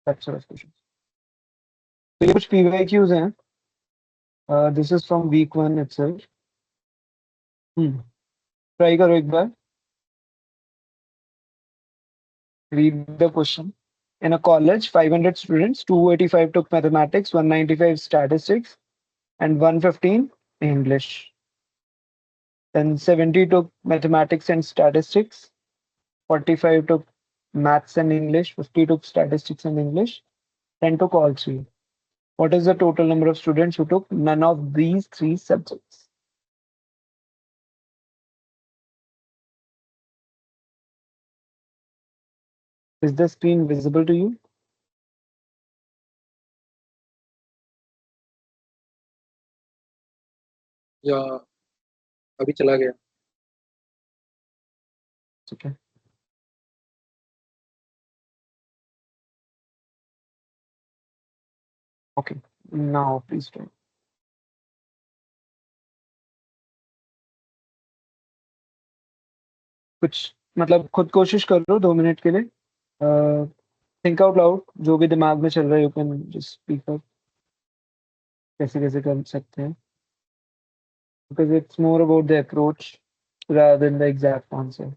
That's our question. तो ये कुछ PYQs हैं. This is from week 1 itself. Try करो एक बार. Read the question. In a college, 500 students, 285 took mathematics, 195 statistics, and 115 English. Then 70 took mathematics and statistics, 45 took maths and English, 50 took statistics and English, 10 took all three. What is the total number of students who took none of these three subjects? Is the screen visible to you? या अभी चला गया. Okay. Okay. Now please try. कुछ मतलब खुद कोशिश कर लो 2 minute के लिए. थिंक आउट लाउड, जो भी दिमाग में चल रहा है you can just speak up. कैसे कैसे कर सकते हैं, because it's more about the approach rather than the exact answer.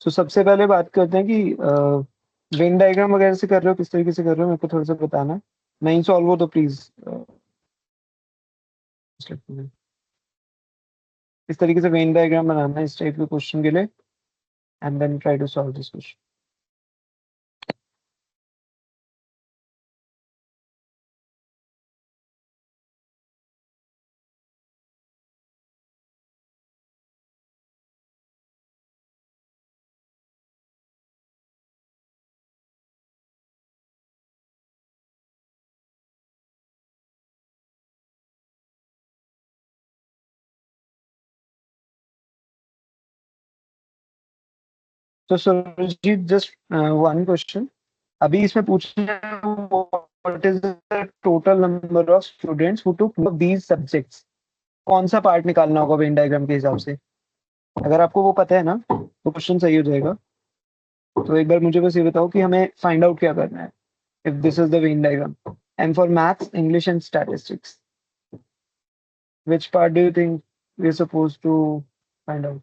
तो सबसे पहले बात करते हैं कि वेन डायग्राम वगैरह से कर रहे हो, किस तरीके से कर रहे हो, मेरे को थोड़ा सा बताना. नहीं सॉल्व हो तो प्लीज इस तरीके से वेन डायग्राम बनाना है इस टाइप के क्वेश्चन के लिए, and then try to solve this question. तो सुरजीत जस्ट वन क्वेश्चन अभी इसमें पूछना है, what is the total number of students who took these subjects. कौन सा पार्ट निकालना होगा वेन डायग्राम के हिसाब से. अगर आपको वो पता है ना तो क्वेश्चन सही हो जाएगा. तो एक बार मुझे बस ये बताओ कि हमें फाइंड आउट क्या करना है if this is the Venn diagram. And for maths, English and statistics, which part do you think we're supposed to find out?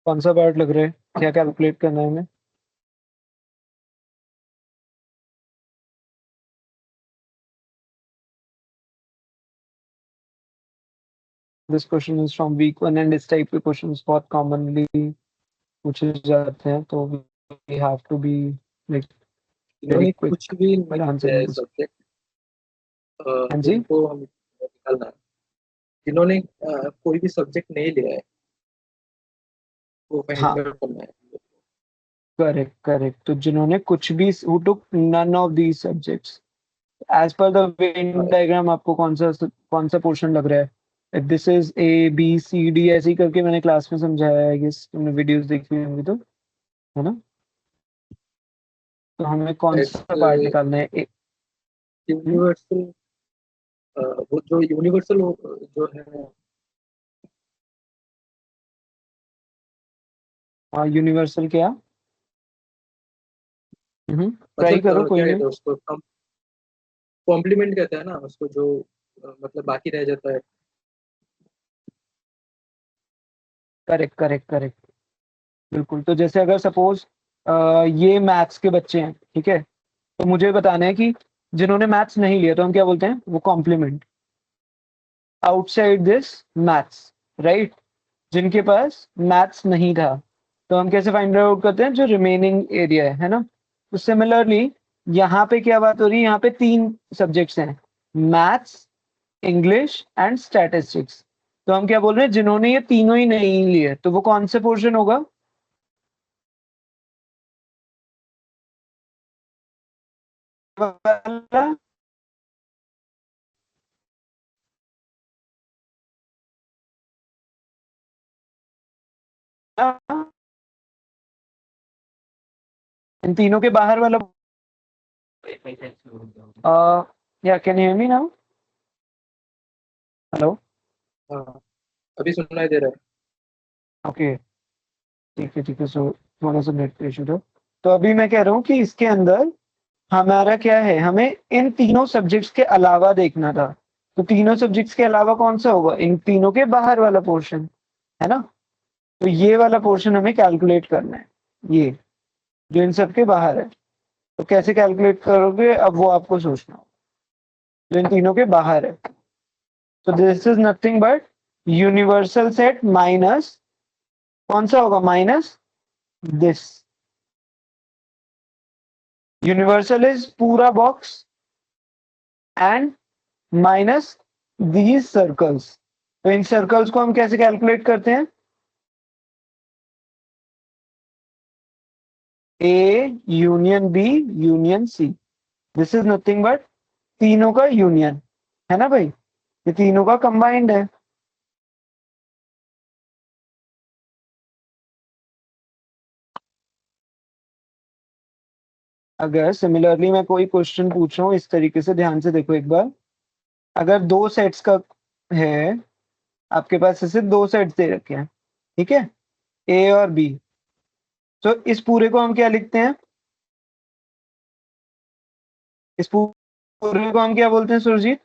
कौन सा पार्ट लग रहा है, क्या कैलकुलेट करना है हमें? This question is from week 1 and इस टाइप के क्वेश्चंस बहुत कॉमनली पूछे जाते हैं, तो we have to be like इन्होंने very quick कुछ भी while नहीं दिया answering है this. सब्जेक्ट, हाँ जी. उनको हम निकालना है. इन्होंने कोई भी सब्जेक्ट नहीं लिया है वो फाइंड हाँ, आउट करना है। Correct correct. तो जिन्होंने कुछ भी, who took none of these subjects, as per the Venn हाँ, diagram आपको कौन सा पोर्शन लग रहा है? This is A B C D ऐसे ही करके मैंने क्लास में समझाया है, गेस तुमने वीडियोस देखी होंगी तो, है ना? तो हमें कौन एट सा पार्ट निकालना है? हम्म, यूनिवर्सल, वो जो यूनिवर्सल जो है। यूनिवर्सल क्या? ट्राई मतलब करो, कोई क्या नहीं। कहते हैं उसको, कॉम्प्लीमेंट कहते हैं ना उसको, जो मतलब बाकी रह जाता है। करेक्ट करेक्ट करेक्ट, बिल्कुल। तो जैसे अगर सपोज ये मैथ्स के बच्चे हैं, ठीक है, तो मुझे बताना है कि जिन्होंने मैथ्स नहीं लिया तो हम क्या बोलते हैं? वो complement, outside this maths, right? जिनके पास मैथ्स नहीं था, तो हम कैसे फाइंड आउट करते हैं? जो रिमेनिंग एरिया है ना? तो सिमिलरली यहाँ पे क्या बात हो रही है? यहाँ पे तीन सब्जेक्ट्स हैं, मैथ्स, इंग्लिश एंड स्टैटिस्टिक्स। तो हम क्या बोल रहे हैं? जिन्होंने ये तीनों ही नहीं लिए, तो वो कौन से पोर्शन होगा? वाला? इन तीनों के बाहर वाला? या can you hear me now? Hello? हाँ, अभी सुनाई दे रहा है। ओके, ठीक है ठीक है। सो थोड़ा सा नेट इशू था। तो अभी मैं कह रहा हूँ कि इसके अंदर हमारा क्या है? हमें इन तीनों सब्जेक्ट्स के अलावा देखना था। तो तीनों सब्जेक्ट्स के अलावा कौन सा होगा? इन तीनों के बाहर वाला पोर्शन, है ना? तो ये वाला पोर्शन हमें कैलकुलेट करना है, ये जो इन सब के बाहर है। तो कैसे कैलकुलेट करोगे अब वो आपको सोचना होगा, जो इन तीनों के बाहर है। तो this is nothing but universal set minus, कौन सा होगा? Minus this. यूनिवर्सल इज पूरा box and minus these circles. तो इन सर्कल्स को हम कैसे कैलकुलेट करते हैं? A union B union C. This is nothing but तीनों का यूनियन, है ना भाई? ये तीनों का कंबाइंड है। अगर सिमिलरली मैं कोई क्वेश्चन पूछ रहा हूँ इस तरीके से, ध्यान से देखो एक बार। अगर दो सेट्स का है, आपके पास ऐसे दो सेट्स दे रखे हैं, ठीक है, ए और बी। तो इस पूरे को हम क्या लिखते हैं? इस पूरे को हम क्या बोलते हैं Surjeet?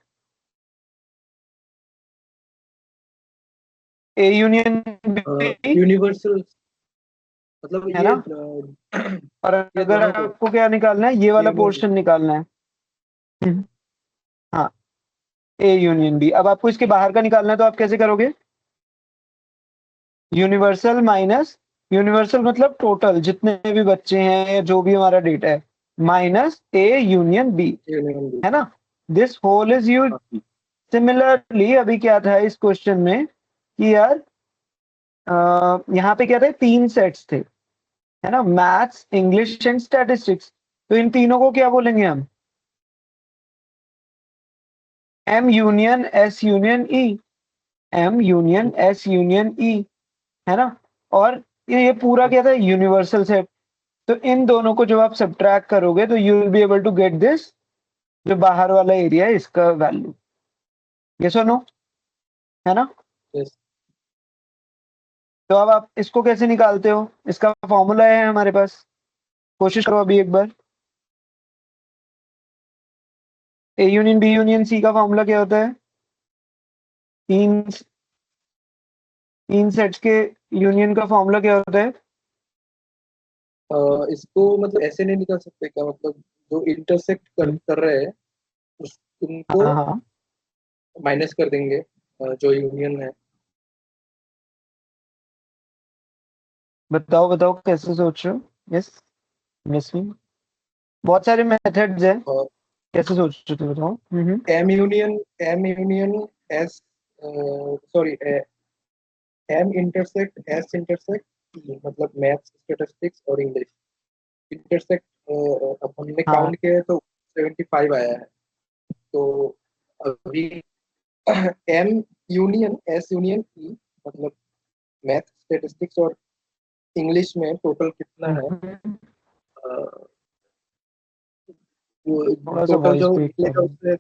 A union B, universal मतलब है ये ना? और ये अगर दोनों को, आपको क्या निकालना है? ये वाला यूनियन। पोर्शन निकालना है। हम्म, हाँ, ए यूनियन बी। अब आपको इसके बाहर का निकालना है, तो आप कैसे करोगे? यूनिवर्सल माइनस, यूनिवर्सल मतलब टोटल जितने भी बच्चे हैं या जो भी हमारा डेटा है, minus A union B, union भी। है ना? This whole is U. हाँ, सिमिलरली अभी क्या था इस क्वेश्चन में कि यार यहाँ पे क्या थे? तीन सेट्स थे, है ना? Maths, English and statistics. तो इन तीनों को क्या बोलेंगे हम? M union S union E, M union S union E, है ना? और ये पूरा क्या था? Universal set. तो इन दोनों को जब आप सब्ट्रैक्ट करोगे तो you will be able to get this, जो बाहर वाला एरिया है इसका वैल्यू। यस और नो, है ना? yes। तो अब आप इसको कैसे निकालते हो? इसका फॉर्मूला है हमारे पास, कोशिश करो अभी एक बार। A union B union C का फॉर्मूला क्या होता है? तीन तीन सेट्स के यूनियन का फॉर्मूला क्या होता है? इसको मतलब ऐसे नहीं निकाल सकते क्या, मतलब जो इंटरसेक्ट हम्म, कर रहे हैं उनको हाँ हाँ, माइनस कर देंगे, जो यूनियन है। बताओ बताओ कैसे सोच रहे हो? यस, यस मी, बहुत सारे मेथड्स हैं। और कैसे सोच रहे हो बताओ? M union, S sorry, M intersect S intersect E, मतलब मैथ्स, स्टैटिस्टिक्स और इंग्लिश इंटरसेक्ट। अब हमने हाँ। काउंट किया है तो 75 आया है। तो अभी एम यूनियन एस यूनियन ई, मतलब मैथ, स्टैटिस्टिक्स और इंग्लिश में टोटल कितना है? हम्म, थोड़ा सा टोटल वॉइस जो ब्रेक कर निकलेगा रहा है। उससे,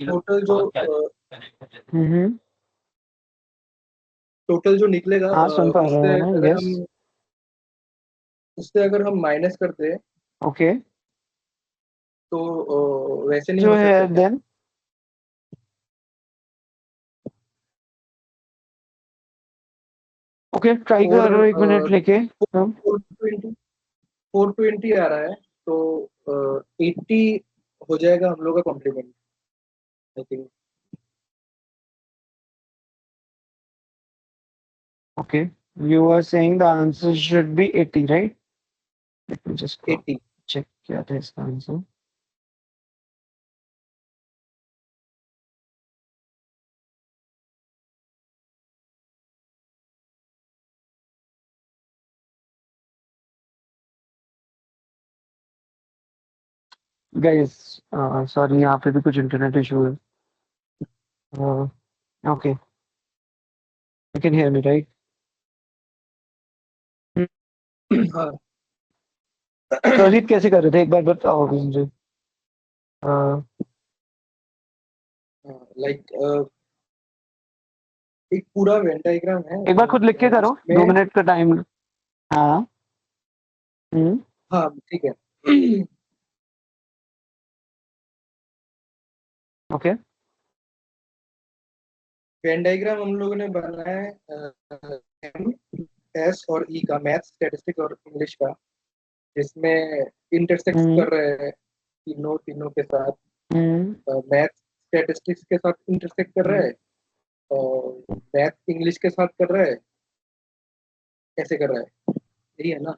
टोटल जो हम्म। टोटल जो निकलेगा हाँ सुन पा रहे उससे हैं, अगर यस। हम माइनस कर दें ओके। तो वैसे नहीं जो हो है सकता क्या? देन, ओके ट्राई फोर करो, 1 मिनट लेके तुम। 420 420 आ रहा है, तो 80 हो जाएगा हम लोग का complement, I think. Okay, you are saying the answer should be 80, right? Let me just 80। Check क्या था इसका आंसर। गाइस, सॉरी, यहाँ पे भी कुछ इंटरनेट इशू है। Okay, you can hear me right? हाँ, तो अजीत कैसे कर रहे थे, एक बार बताओ अभी मुझे। लाइक एक पूरा वेन डायग्राम है, एक बार खुद लिख के करो, दो उसमें। मिनट का टाइम। हाँ। हम्म। हाँ, ठीक है। ओके। वेन डायग्राम हम लोगों ने बनाया है एम, एस और ई का, मैथ, स्टैटिस्टिक्स और इंग्लिश का, जिसमें इंटरसेक्ट हम्म। कर रहे हैं तीनों तीनों के साथ। हम्म। मैथ स्टैटिस्टिक्स के साथ इंटरसेक्ट कर रहा हम्म। है, और मैथ इंग्लिश के साथ कर रहा है। कैसे कर रहा है? यही है ना?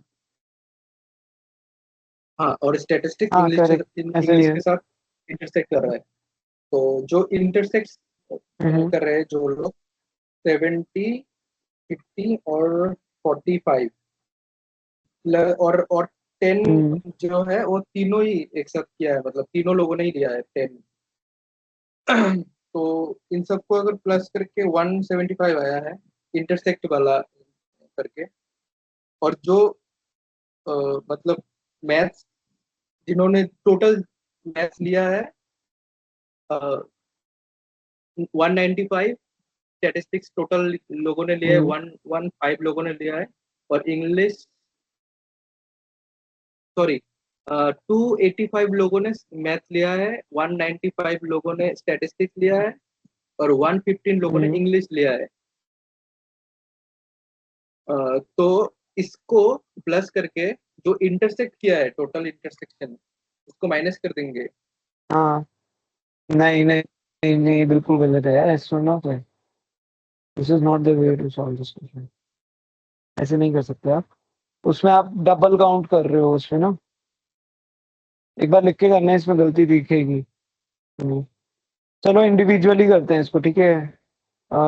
हाँ, और स्टैटिस्टिक्स हाँ इंग्लिश करेक्ट, ऐसे ही इंग्लिश है। के साथ इंटरसेक्ट कर रहा है। तो जो इंटरसेक्ट हम्म। कर रहे हैं जो लोग, 70, 50 और 45, और 10 हम्म। जो है वो तीनों ही एक साथ किया है, मतलब तीनों लोगों ने ही लिया है 10। तो इन सबको अगर प्लस करके 175 आया है, इंटरसेक्ट वाला करके। और जो अ, मतलब मैथ्स, जिन्होंने टोटल मैथ्स लिया है 195, स्टैटिस्टिक्स टोटल लोगों ने लिया है हम्म। 115 लोगों ने लिया है, और इंग्लिश, सॉरी, 285 लोगों ने मैथ लिया है, 195 लोगों ने स्टैटिस्टिक्स लिया है, और 115 लोगों ने हम्म। इंग्लिश लिया है। तो इसको प्लस करके जो इंटरसेक्ट किया है, टोटल इंटरसेक्शन, उसको माइनस कर देंगे। हाँ। नहीं नहीं नहीं नहीं, बिल्कुल गलत है यार, ऐसे सुनना तो है। This is not the way to solve this question. ऐसे नहीं कर सकते आप। उसमें आप डबल काउंट कर रहे हो उसमें ना। एक बार लिख के करना है, इसमें गलती दिखेगी। हम्म। चलो इंडिविजुअली करते हैं इसको, ठीक है?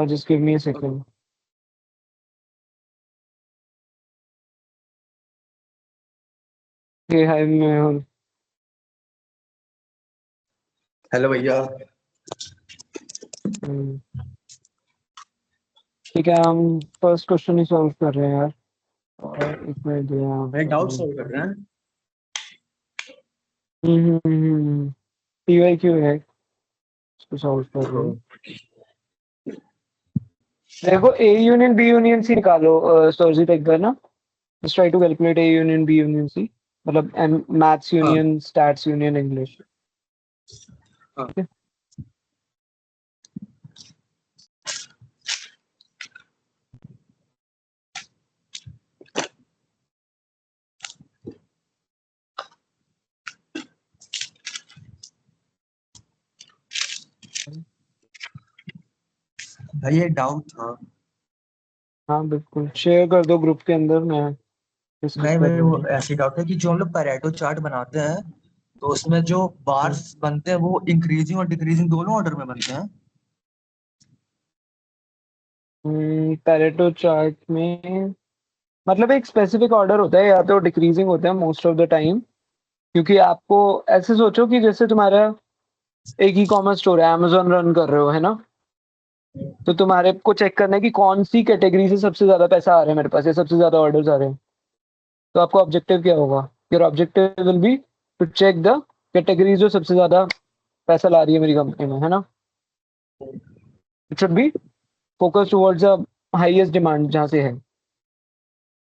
Just give me a second. Hey hi Mehul. Hello भैया। हम्म, ठीक है, हम फर्स्ट क्वेश्चन ही सॉल्व कर रहे हैं यार। और एक मिनट दिया मैं डाउट आपको। सॉल्व कर रहे हैं। पीवाई क्यू है, इसको सॉल्व कर रहे ओहो। हैं। देखो A union B union C निकालो, सरजीत एक बार ना। Just try to calculate A union B union C, मतलब मैथ्स हाँ, यूनियन स्टैट्स यूनियन इंग्लिश। हाँ, भाई ये डाउट था। हाँ बिल्कुल, शेयर कर दो ग्रुप के अंदर, मैं डिस्कस नहीं कर भाई, रहा वो हूँ। ऐसी डाउट है कि जो हम लोग पैरेटो चार्ट बनाते हैं तो उसमें जो बार्स बनते हैं वो इंक्रीजिंग और डिक्रीजिंग दोनों ऑर्डर में बनते हैं। पैरेटो चार्ट में मतलब एक स्पेसिफिक ऑर्डर होता है, या तो डिक्रीजिंग होता है मोस्ट ऑफ द टाइम, क्योंकि आपको ऐसे सोचो कि जैसे तुम्हारा एक ई कॉमर्स स्टोर है, अमेजोन रन कर रहे हो, है ना? तो तुम्हारे को चेक करना है कि कौन सी कैटेगरी से सबसे ज्यादा पैसा आ रहा है मेरे पास, या सबसे ज्यादा ऑर्डर्स आ रहे हैं। तो आपका ऑब्जेक्टिव क्या होगा? Your objective will be to check the category जो सबसे ज्यादा पैसा ला रही है मेरी कंपनी में, है ना? It should be focus towards the highest demand जहाँ से है।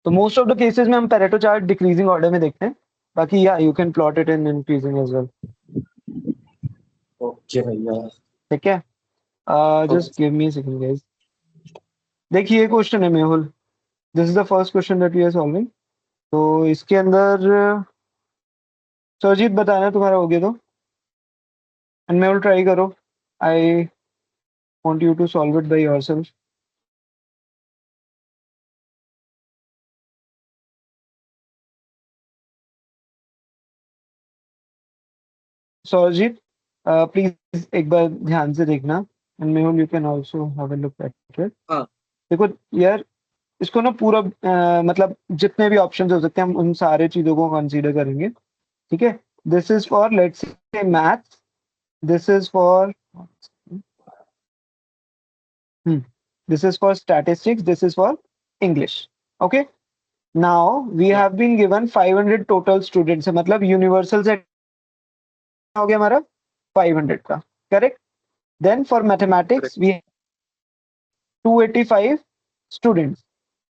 तो मोस्ट ऑफ द केसेस में हम पैरेटो चार्ट डिक्रीजिंग ऑर्डर में देखते हैं, बाकी या you can plot it in increasing as well. Okay भैया। ठीक है, just give me second guys. देखिए ये क्वेश्चन है Mehul, this is the first question that we are solving. तो इसके अंदर सरजीत बताना तुम्हारा हो गया तो, एंड मेहुल ट्राई करो। I want you to solve it by yourself. Sarjeet please एक बार ध्यान से देखना, and Mehul you can also have a look at it. हाँ। देखो यार, इसको ना पूरा मतलब जितने भी ऑप्शंस हो सकते हैं हम उन सारे चीजों को कंसीडर करेंगे। ठीक है, this is for let's say maths, this is for this is for statistics, this is for English. Okay, now we Yeah. have been given 500 total students है, मतलब यूनिवर्सल से हो गया हमारा 500 का, correct? Then for mathematics we 285 students,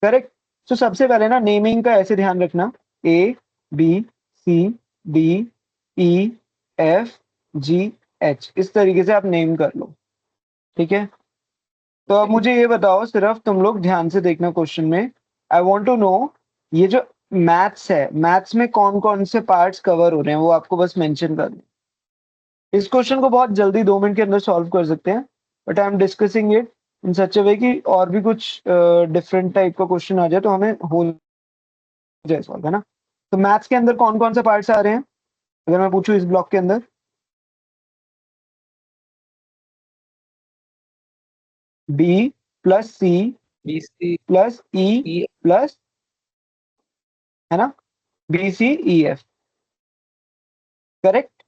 correct? तो सबसे पहले ना नेमिंग का ऐसे ध्यान रखना, A B C D E F G H, इस तरीके से आप नेम कर लो। ठीक है, तो अब मुझे ये बताओ, सिर्फ तुम लोग ध्यान से देखना क्वेश्चन में। आई वांट टू नो ये जो मैथ्स है, मैथ्स में कौन कौन से पार्ट्स कवर हो रहे हैं वो आपको बस मेंशन कर दो। इस क्वेश्चन को बहुत जल्दी 2 मिनट के अंदर सॉल्व कर सकते हैं, but I am discussing it in such a way कि और भी कुछ डिफरेंट टाइप का क्वेश्चन आ जाए तो हमें हो जाए सॉल्व, है ना? तो मैथ्स के अंदर कौन कौन से पार्ट्स आ रहे हैं अगर मैं पूछूं इस ब्लॉक के अंदर? B plus C BC plus E E plus, है ना, B C E F, correct?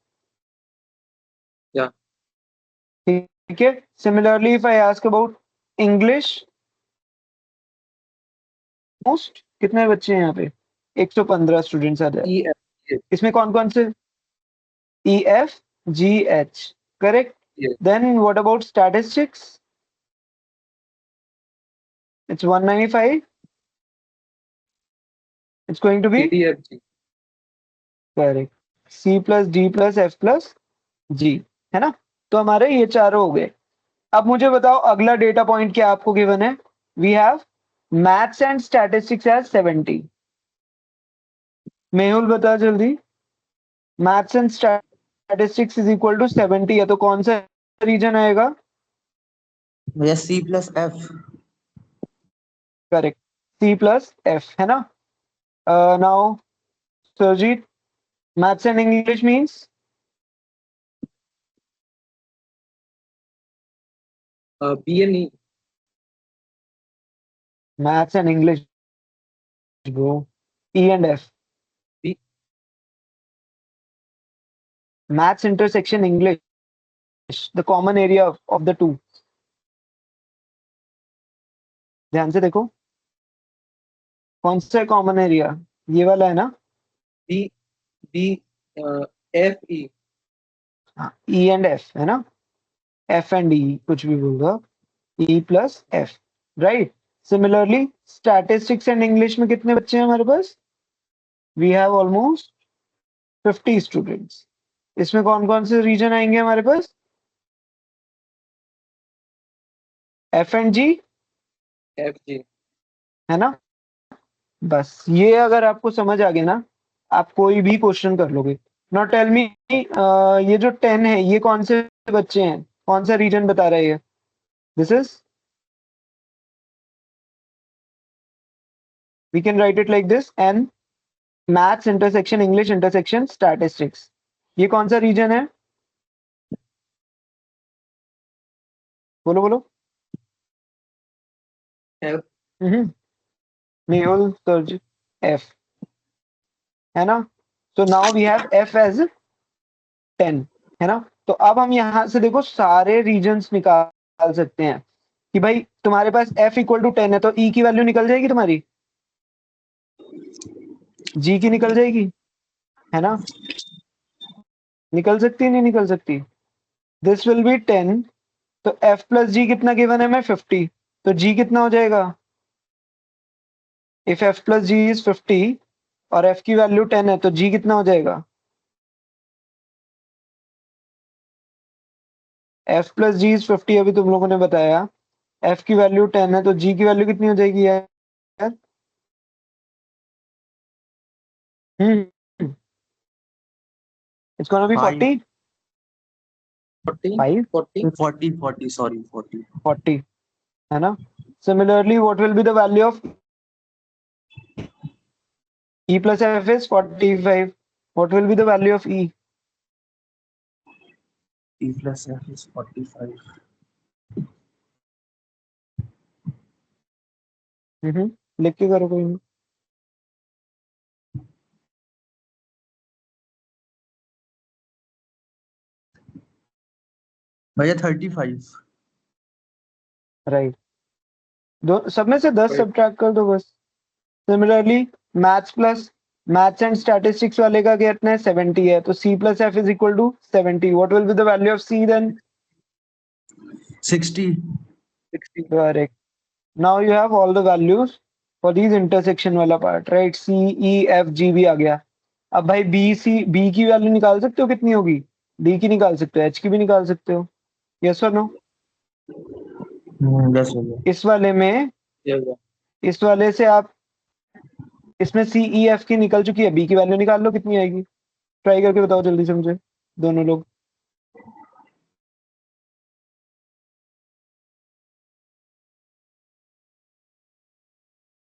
Yeah. ठीक है, similarly if I ask about English, most कितने बच्चे हैं यहाँ पे? 115 स्टूडेंट्स आ जाए। EF इसमें कौन कौन से? E F G H, correct? Yes. Then what about statistics? It's 195, it's going to be CDFG correct, C plus D plus F plus G, है ना? तो हमारे ये चारों हो गए। अब मुझे बताओ अगला डेटा पॉइंट क्या आपको गिवन है? We have maths and statistics as 70। Mehul बता जल्दी, maths and statistics is equal to 70 है, तो कौन सा रीजन आएगा? भैया C plus F. Correct, C plus F, है ना? Now Sarjeet, maths and English means? BNE maths and English bro, E and F, B maths intersection English, the common area of the two. ध्यान से देखो, कौन सा common area? ये वाला है ना? B B FE E and F, है ना? एफ एंड ई कुछ भी बोल दो, E plus F, right? Similarly statistics and English में कितने बच्चे हैं हमारे पास? We have almost 50 students. इसमें कौन कौन से रीजन आएंगे हमारे पास? एफ एंड जी, FG है ना? बस ये अगर आपको समझ आ गया ना, आप कोई भी क्वेश्चन कर लोगे। नॉट टेल मी, ये जो 10 है ये कौन से बच्चे हैं, कौन सा रीजन बता रहा है ये? This is, we can write it like this, and maths intersection English intersection statistics, ये कौन सा रीजन है? बोलो बोलो। F। मेहुल सर्ज एफ, है ना? तो now we have F as 10, है ना? तो अब हम यहाँ से देखो सारे रीजन्स निकाल सकते हैं कि भाई तुम्हारे पास f इक्वल टू 10 है तो e की वैल्यू निकल जाएगी तुम्हारी, g की निकल जाएगी, है ना? निकल सकती है नहीं निकल सकती? दिस विल बी 10, तो f प्लस जी कितना गिवन है? मैं 50, तो g कितना हो जाएगा? If f plus G is 50 और f की वैल्यू 10 है तो g कितना हो जाएगा? f प्लस जी इज 50 अभी तुम लोगों ने बताया, f की वैल्यू 10 है तो g की वैल्यू कितनी हो जाएगी यार? Hmm it's gonna be 40, 40 5, 40 40 sorry 40। 40, है ना? Similarly, what will be the value of e plus f is 45. What will be the value of e? E plus F is 45। लिख के करो कोई नहीं। भैया 35। राइट, दो सब में से 10 सब्ट्रैक्ट कर दो बस। सिमिलरली मैथ्स एंड स्टैटिस्टिक्स वाले का कितना है? 70 है, तो c plus f is equal to 70. What will be the value of c then? 60। 60। Correct. Now you have all the values for these intersection वाला part, right? c e f g भी आ गया। अब भाई b की value निकाल सकते हो कितनी होगी? d की निकाल सकते हो, h की भी निकाल सकते हो। यस और नो? यस हो गया। इस वाले में, ये हुआ। इस वाले से आप, इसमें सी ई एफ की निकल चुकी है, बी की वैल्यू निकाल लो कितनी आएगी। ट्राई करके बताओ जल्दी से मुझे, दोनों लोग।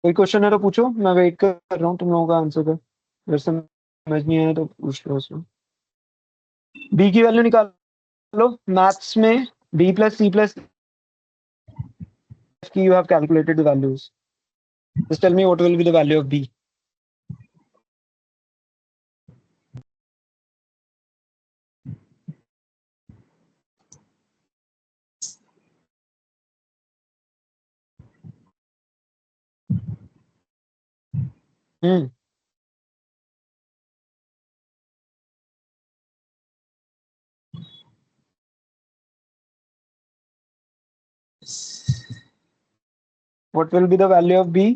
कोई क्वेश्चन है तो पूछो, मैं वेट कर रहा हूँ तुम लोगों का आंसर का। अगर समझ नहीं आया तो पूछ लो उसमें। बी की वैल्यू निकाल लो मैथ्स में, B plus C plus F की you have calculated the values. Just tell me what will be the value of B. Hmm what will be the value of B?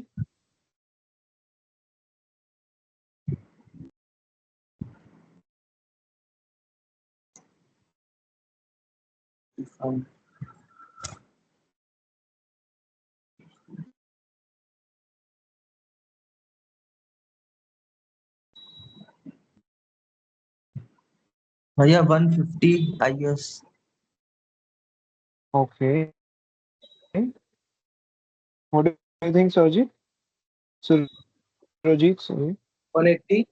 भैया 150 I guess. Okay, what do you think Surjit? Surjit sorry. 180।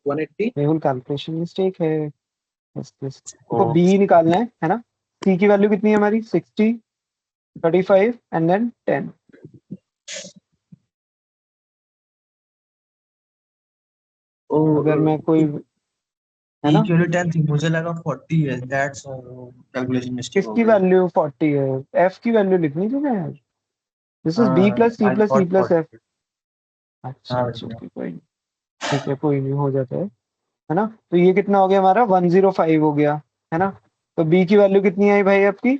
180। Mehul calculation mistake है। देखो O B निकालना है ना? सी की value कितनी है हमारी? 60, 35 एंड देन 10। अगर मैं कोई, है ई ना? की वैल्यू 10 थी, मुझे लगा 40 है। दैट्स कैलकुलेशन मिस्टेक हो किसकी गई। वैल्यू 40 है? एफ की वैल्यू लिखनी थी ना यार। दिस इज बी हाँ प्लस सी आई प्लस सी थॉट प्लस एफ। 40। हाँ अच्छा अच्छा, भैया। ओके कोई नहीं। ठीक है, कोई नहीं, हो जाता है ना? तो ये कितना हो गया हमारा? 105 हो गया, है ना? तो बी की वैल्यू कितनी आई भाई आपकी?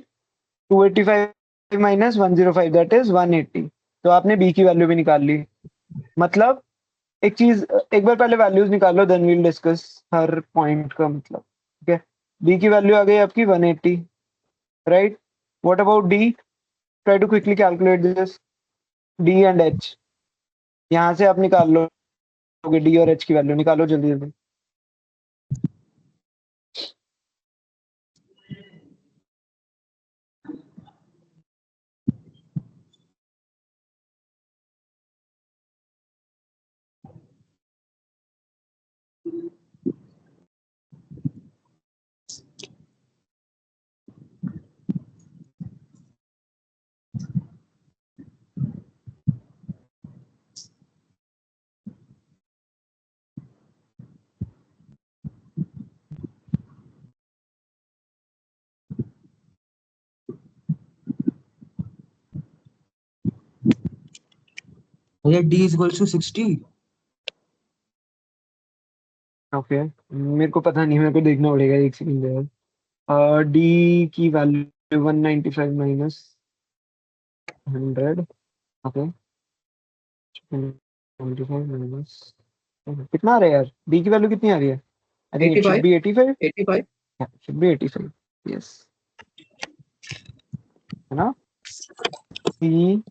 285 माइनस 105 दैट इज 180। तो आपने बी की वैल्यू भी निकाल ली। मतलब एक चीज, एक बार पहले वैल्यूज निकालो देन वील डिस्कस हर पॉइंट का मतलब। ठीक है, बी की वैल्यू आ गई आपकी 180, right? What about D? Try to quickly calculate this, D and H. यहाँ से आप निकाल लोगे डी और एच की वैल्यू, निकालो जल्दी जल्दी। भैया d इक्वल्स टू 60। ओके, मेरे को पता नहीं, मेरे को देखना पड़ेगा, एक सेकंड यार। डी की वैल्यू 195 माइनस 100। ओके, 195 माइनस कितना आ रहा है यार, डी की वैल्यू कितनी आ रही है? I think it should 85, be 85। 85। Should be 85, yes, है ना? सी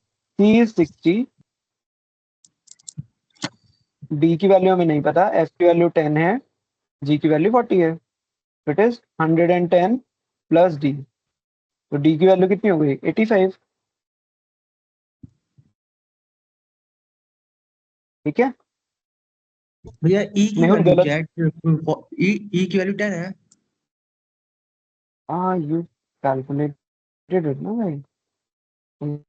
इज 60, डी की वैल्यू हमें नहीं पता, एफ की वैल्यू 10 है, जी की वैल्यू 40 है, इट इज 110 प्लस डी। तो डी की वैल्यू कितनी हो गई? 85। ठीक है, भैया e की मेहुल वैल्यू गलत। क्या है? e की वैल्यू 10 है। हाँ, यू कैलकुलेटेड इट ना भाई,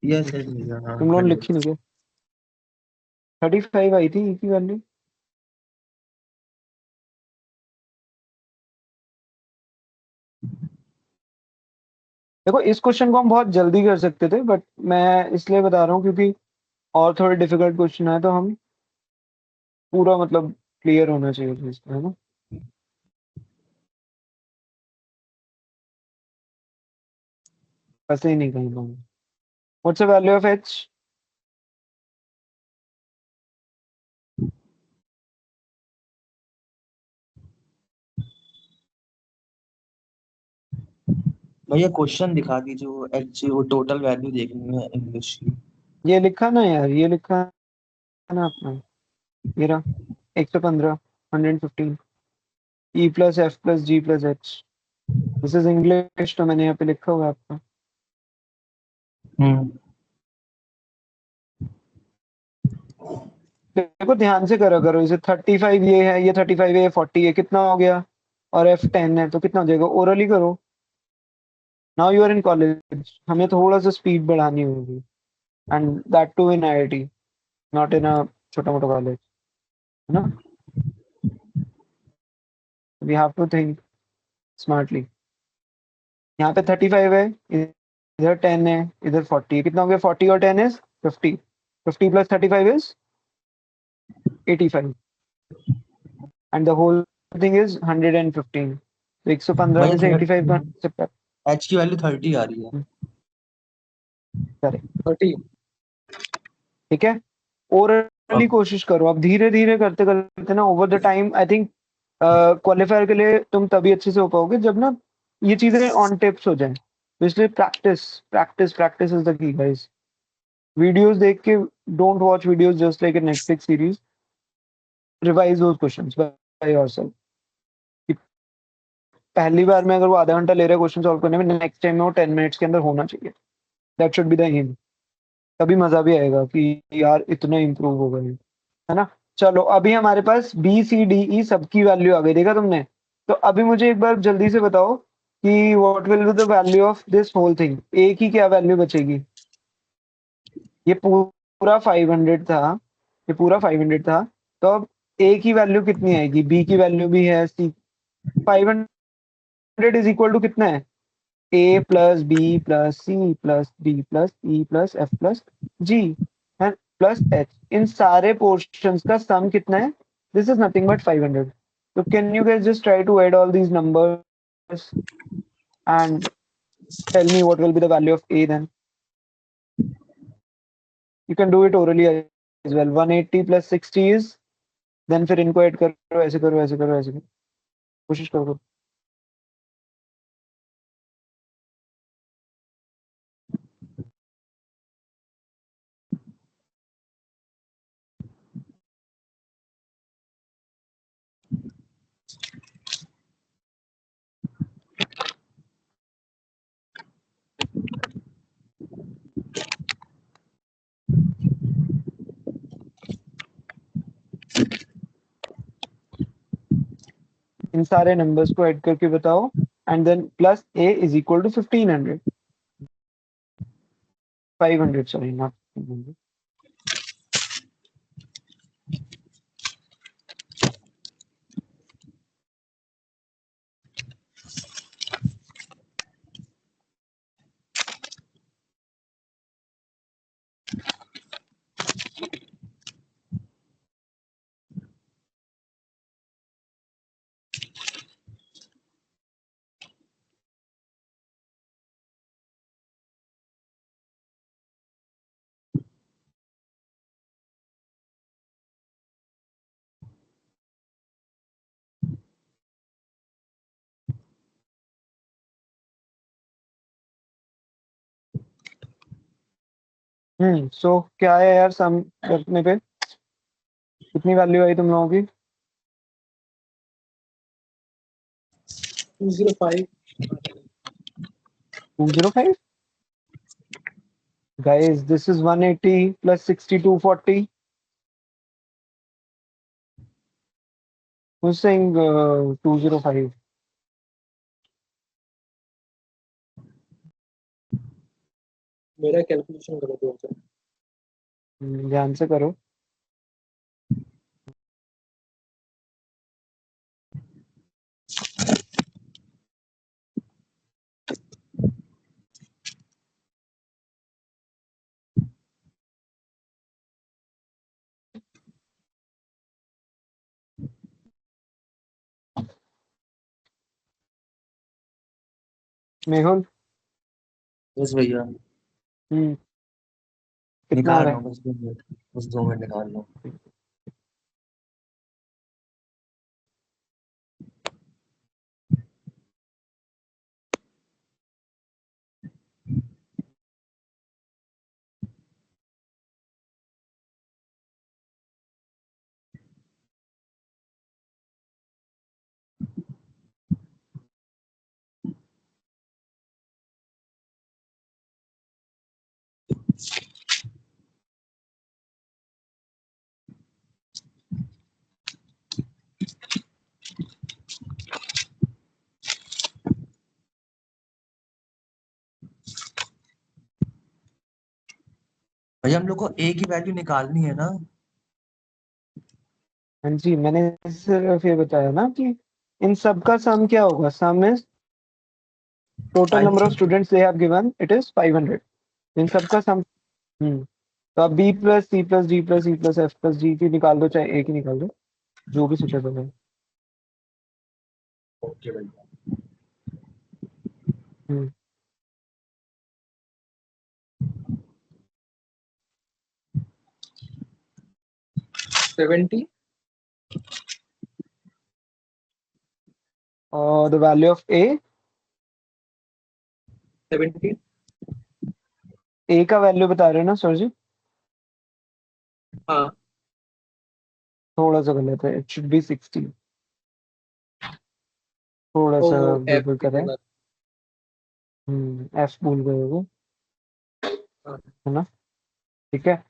यस यस भैया, हाँ तुम लोग 100। लिखी नहीं क्या? 35 आई थी ई की वैल्यू। देखो, इस क्वेश्चन को हम बहुत जल्दी कर सकते थे, बट मैं इसलिए बता रहा हूँ क्योंकि और थोड़े डिफिकल्ट क्वेश्चन आए तो हम पूरा मतलब क्लियर होना चाहिए था इसका, है ना? ऐसे ही नहीं कहीं पाऊंगा। What's the value of H? भैया क्वेश्चन दिखा दीजिए, वो एच वो टोटल वैल्यू देखनी है इंग्लिश की। ये लिखा ना यार, ये लिखा है ना अपना, ये रहा, 115, 115, E plus F plus G plus H. This is English, तो मैंने यहाँ पे लिखा हुआ है आपका। हम्म। देखो ध्यान से करा करो, इसे 35 ये है, ये 35 है, ये 40 है, कितना हो गया? और एफ 10 है तो कितना हो जाएगा? ओरली करो। Now you are in college, हमें थोड़ा सा स्पीड बढ़ानी होगी, and that too in IIT, not in a छोटा मोटा कॉलेज, है ना? We have to think smartly. यहाँ पे 35 है, इधर 10 है, इधर 40 है, कितना हो गया? 40 और 10 is 50, 50 plus 35 is 85, and the whole thing is 115। तो 115 में से भैया 85 का सबट्रैक्ट एच की वैल्यू 30 आ रही है। करें। 30। ठीक है, ओरली अब कोशिश करो, अब धीरे धीरे करते करते ना, over the time I think qualifier के लिए तुम तभी अच्छे से हो पाओगे जब ना ये चीजें ऑन टिप्स हो जाए। तो इसलिए practice, practice, practice is the key guys. Videos देख के, don't watch videos just like a Netflix series, revise those questions by yourself. पहली बार में अगर वो आधा घंटा ले रहा है क्वेश्चन सॉल्व करने में, नेक्स्ट टाइम में वो 10 मिनट्स के अंदर होना चाहिए। That should be the aim. तभी मजा भी आएगा कि यार इतना इंप्रूव हो गए, है ना? चलो, अभी हमारे पास बी सी डी ई सबकी वैल्यू आ गई, देखा तुमने? तो अभी मुझे एक बार जल्दी से बताओ कि what will be the value of this whole thing, A की क्या वैल्यू बचेगी? ये पूरा 500 था, ये पूरा 500 था, तो अब ए की वैल्यू कितनी आएगी? बी की वैल्यू भी है, सी। 500 इज इक्वल टू कितना है? A plus B plus C plus D plus E plus F plus G है, प्लस एच, इन सारे पोर्शंस का सम कितना है? This is nothing but 500। तो can you guys just try to add all these numbers and tell me what will be the value of a then? You can do it orally as well. 180 plus 60 is, then फिर इनको add करो, ऐसे करो, ऐसे करो, ऐसे करो, कोशिश करो। इन सारे नंबर्स को ऐड करके बताओ, and then plus A is equal to 1500, 500 sorry, not 1500। So क्या है यार, सम करने पे कितनी वैल्यू आई तुम लोगों की? 205 205? Guys, this is 180 plus 6240. Who's saying 205? मेरा कैलकुलेशन करो दो से। ध्यान से करो। मेहुल, बस भैया कितना आ निकाल रहा लो, है? बस 2 मिनट निकाल लो। भैया हम लोग को ए की वैल्यू निकालनी है ना? हाँ जी, मैंने सिर्फ ये बताया ना कि इन सब का सम क्या होगा। Sum is total number of 500। Students they have given, it is 500। इन सब का सम। तो अब B plus C plus D plus E plus F plus G की निकाल दो, चाहे ए की निकाल दो, जो भी सुटेबल है। ओके भैया। हम्म 70 और द वैल्यू ऑफ ए। 70 ए का वैल्यू बता रहे हो ना सर जी? हाँ थोड़ा सा गलत है, इट शुड बी 60। थोड़ा ओ सा एफ गड़बड़ की कर रहा है। जगह। एफ भूल गए हो, हाँ है ना? ठीक है,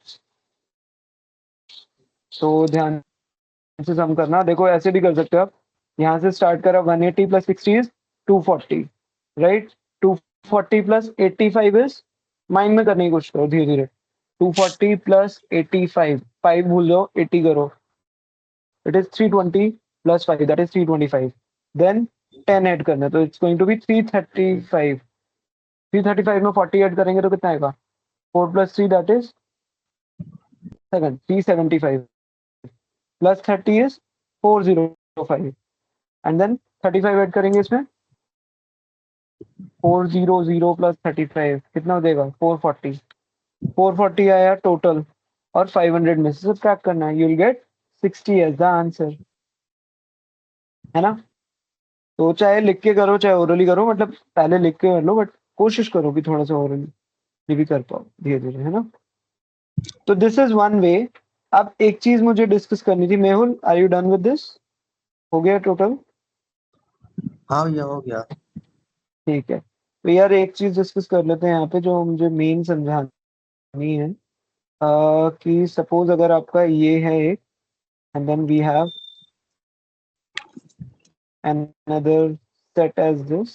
तो ध्यान से सम करना। देखो ऐसे भी कर सकते हो आप। यहाँ से स्टार्ट करा, 180 plus 60 is 240, right? 240 plus 85 is, mind में करने की कोशिश करो धीरे धीरे। 240 प्लस 85, 5 भूल जाओ, 80 करो, it is 320 plus 5, that is 325। Then 10 add करना है, तो इट्स गोइंग टू बी 335। 335 में 40 ऐड करेंगे तो कितना आएगा? 4 plus 3 that is 7, 375 plus 30 is 405। And then 35 add करेंगे इसमें, 400 प्लस 35 कितना हो जाएगा? 440। 440 आया टोटल, और 500 में से सब्ट्रैक्ट करना है, you will get 60 as the answer, है ना? तो चाहे लिख के करो चाहे ओरली करो, मतलब पहले लिख के कर लो, बट कोशिश करो कि थोड़ा सा ओरली भी कर पाओ धीरे धीरे, है ना? तो दिस इज वन वे। अब एक चीज मुझे डिस्कस करनी थी। Mehul, are you done with this? हो गया टोटल? हाँ भैया हो गया। ठीक है, तो यार एक चीज डिस्कस कर लेते हैं यहाँ पे, जो मुझे मेन समझानी है। कि सपोज अगर आपका ये है एक, and then we have another set as this,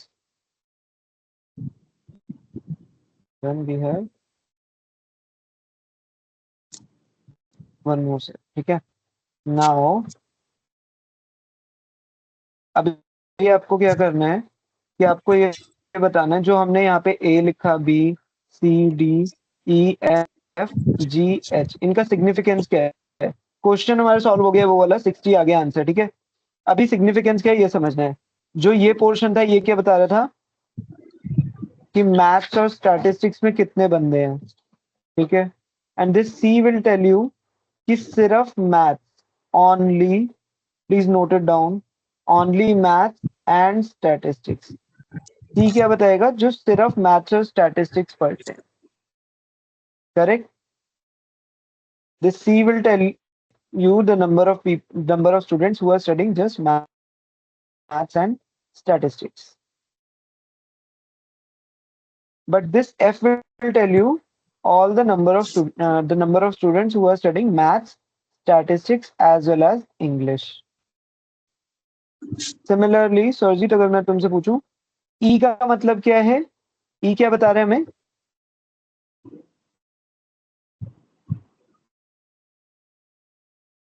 then we have one more set, ठीक है? now अब ये आपको क्या करना है कि आपको ये बताना है, जो हमने यहाँ पे ए लिखा, B C D E F G H, इनका सिग्निफिकेंस क्या है? क्वेश्चन हमारा सॉल्व हो गया वो वाला, 60 आ गया आंसर, ठीक है? अभी सिग्निफिकेंस क्या है ये समझना है। जो ये पोर्शन था ये क्या बता रहा था कि मैथ्स और स्टैटिस्टिक्स में कितने बंदे हैं, ठीक है? And this C will tell you कि सिर्फ maths only, please note it down, only maths and statistics. C क्या बताएगा? जो सिर्फ मैथ्स और स्टैटिस्टिक्स पढ़ते हैं, correct? This C will tell you the number of students who are studying just maths and statistics. But this F will tell you all the number of students who are studying maths, statistics as well as English. Similarly, Sarjeet अगर मैं तुमसे पूछूं E का मतलब क्या है? E क्या बता रहे हैं हमें?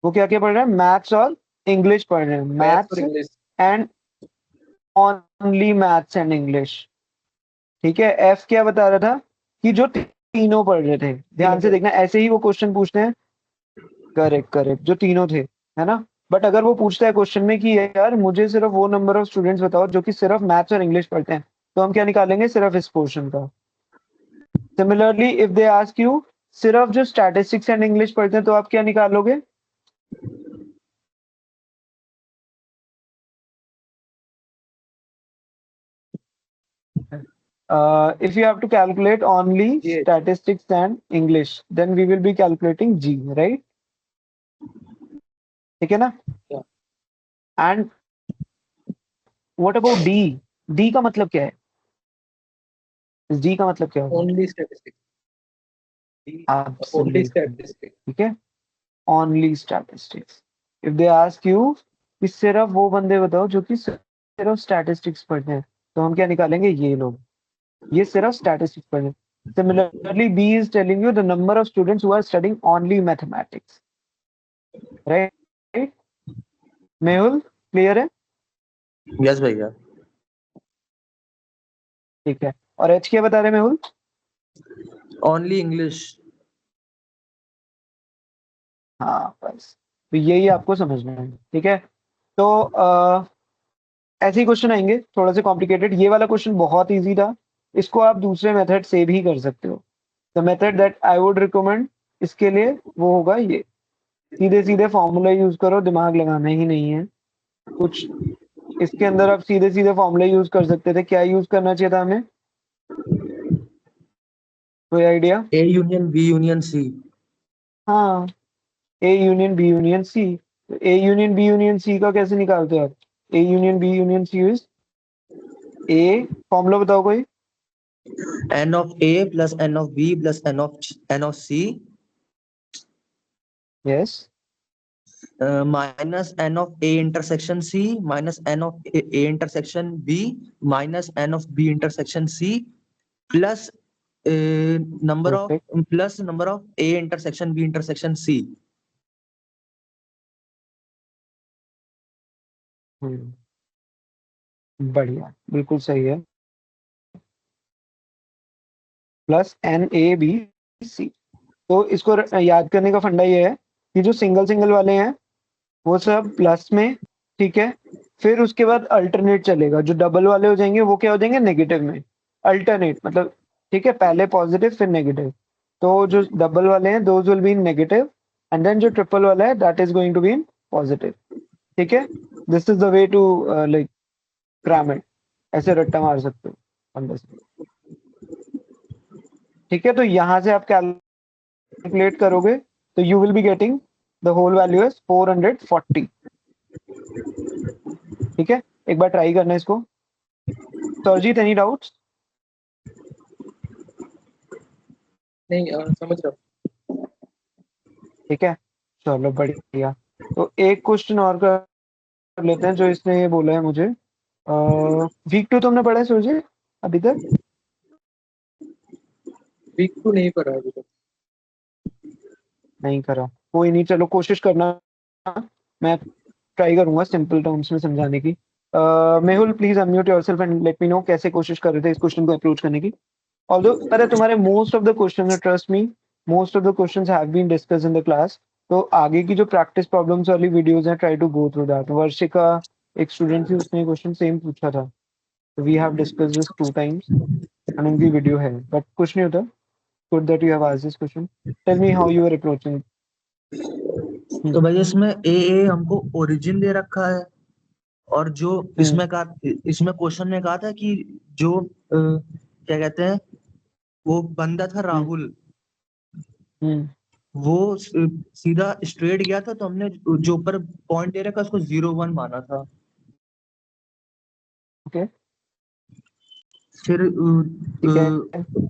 वो क्या क्या पढ़ रहे हैं? मैथ्स और इंग्लिश पढ़ रहे हैं. मैथ्स और maths English and only maths and English. ठीक है. एफ क्या बता रहा था? कि जो तीनों पढ़ रहे थे. ध्यान से देखना, ऐसे ही वो क्वेश्चन पूछते हैं. करेक्ट करेक्ट, जो तीनों थे, है ना. बट अगर वो पूछता है क्वेश्चन में कि यार मुझे सिर्फ वो नंबर ऑफ स्टूडेंट्स बताओ जो कि सिर्फ मैथ्स और इंग्लिश पढ़ते हैं, तो हम क्या निकालेंगे? सिर्फ इस पोर्शन का. Similarly if they ask you सिर्फ जो स्टैटिस्टिक्स एंड इंग्लिश पढ़ते हैं, तो आप क्या निकालोगे? If you have to calculate only Yes. statistics and English, then we will be calculating G, right? ठीक है ना? Yeah. And what about D? D का मतलब क्या है? इस D का मतलब क्या होगा? Only statistics. Only Absolutely. Statistics. ठीक है. Only statistics. If they ask you कि सिर्फ वो बंदे बताओ जो कि सिर्फ स्टैटिस्टिक्स पढ़ते हैं, तो हम क्या निकालेंगे? ये लोग. ये सिर्फ स्टैटिस्टिक्स पढ़ते हैं. Similarly, B is telling you the number of students who are studying only mathematics. Right? Mehul clear है? यस भैया. ठीक है. और एच क्या बता रहे हैं मेहुल? Only English. हाँ बस, तो यही आपको समझना है. ठीक है. तो ऐसे ही क्वेश्चन आएंगे थोड़ा सा कॉम्प्लिकेटेड. ये वाला क्वेश्चन बहुत इजी था. इसको आप दूसरे मेथड से भी कर सकते हो. The method that I would recommend इसके लिए वो होगा ये. सीधे सीधे फॉर्मूला यूज करो, दिमाग लगाना ही नहीं है कुछ. इसके अंदर आप सीधे सीधे फॉर्मूला यूज कर सकते थे. क्या यूज करना चाहिए था हमें? कोई idea? A union B union C. हाँ, A union B union C. A union B union C का कैसे निकालते हो आप? A union B union C is A. Formula बताओ कोई. N of A plus N of B plus N of C yes. Minus N of A intersection C minus N of A intersection B minus N of B intersection C plus number of A intersection B intersection C. बढ़िया, बिल्कुल सही है. Plus N A B C. तो इसको याद करने का फंडा ये है कि जो सिंगल सिंगल वाले हैं वो सब प्लस में. ठीक है. फिर उसके बाद अल्टरनेट चलेगा. जो डबल वाले हो जाएंगे वो क्या हो जाएंगे? नेगेटिव में. अल्टरनेट मतलब, ठीक है, पहले पॉजिटिव फिर नेगेटिव. तो जो डबल वाले हैं those will be in negative, and then जो ट्रिपल वाला है that is going to be in positive. ठीक है. This is the way to like cram it. ऐसे रट्टा मार सकते हो अंदर से. ठीक है. तो यहां से आप कैलकुलेट करोगे तो you will be getting the whole value is 440. ठीक है. एक बार ट्राई करना इसको. Sarjeet, any doubts? नहीं समझ रहा हूँ. ठीक है, चलो बढ़िया. तो एक क्वेश्चन और कर लेते हैं जो इसने ये बोला है मुझे. वीक 2 तुमने पढ़ा है सुरजीत अभी तक? वीक 2 नहीं पढ़ा अभी तक. नहीं करा. कोई नहीं, चलो कोशिश करना. मैं ट्राई करूंगा सिंपल टर्म्स में समझाने की. Mehul please unmute yourself and let me know कैसे कोशिश कर रहे थे इस क्वेश्चन को अप्रोच करने की. ऑल्दो पता है तुम्हारे most of the question, trust me, most of the questions have been discussed in the class. तो आगे की जो प्रैक्टिस प्रॉब्लम्स वाली वीडियोस हैं, try to go through that. Varshika एक स्टूडेंट थी, उसने क्वेश्चन सेम पूछा था. We have discussed this 2 times and उनकी वीडियो है. बट कुछ नहीं होता. Good that you have asked this question. Tell me how you are approaching. तो भाई इसमें ए हमको ओरिजिन दे रखा है, और जो इसमें क्वेश्चन में कहा था कि जो क्या कहते हैं, वो बंदा था राहुल. वो सीधा स्ट्रेट गया था, तो हमने जो ऊपर पॉइंट दे रखा उसको 0 1 माना था। ओके, फिर ठीक है, तो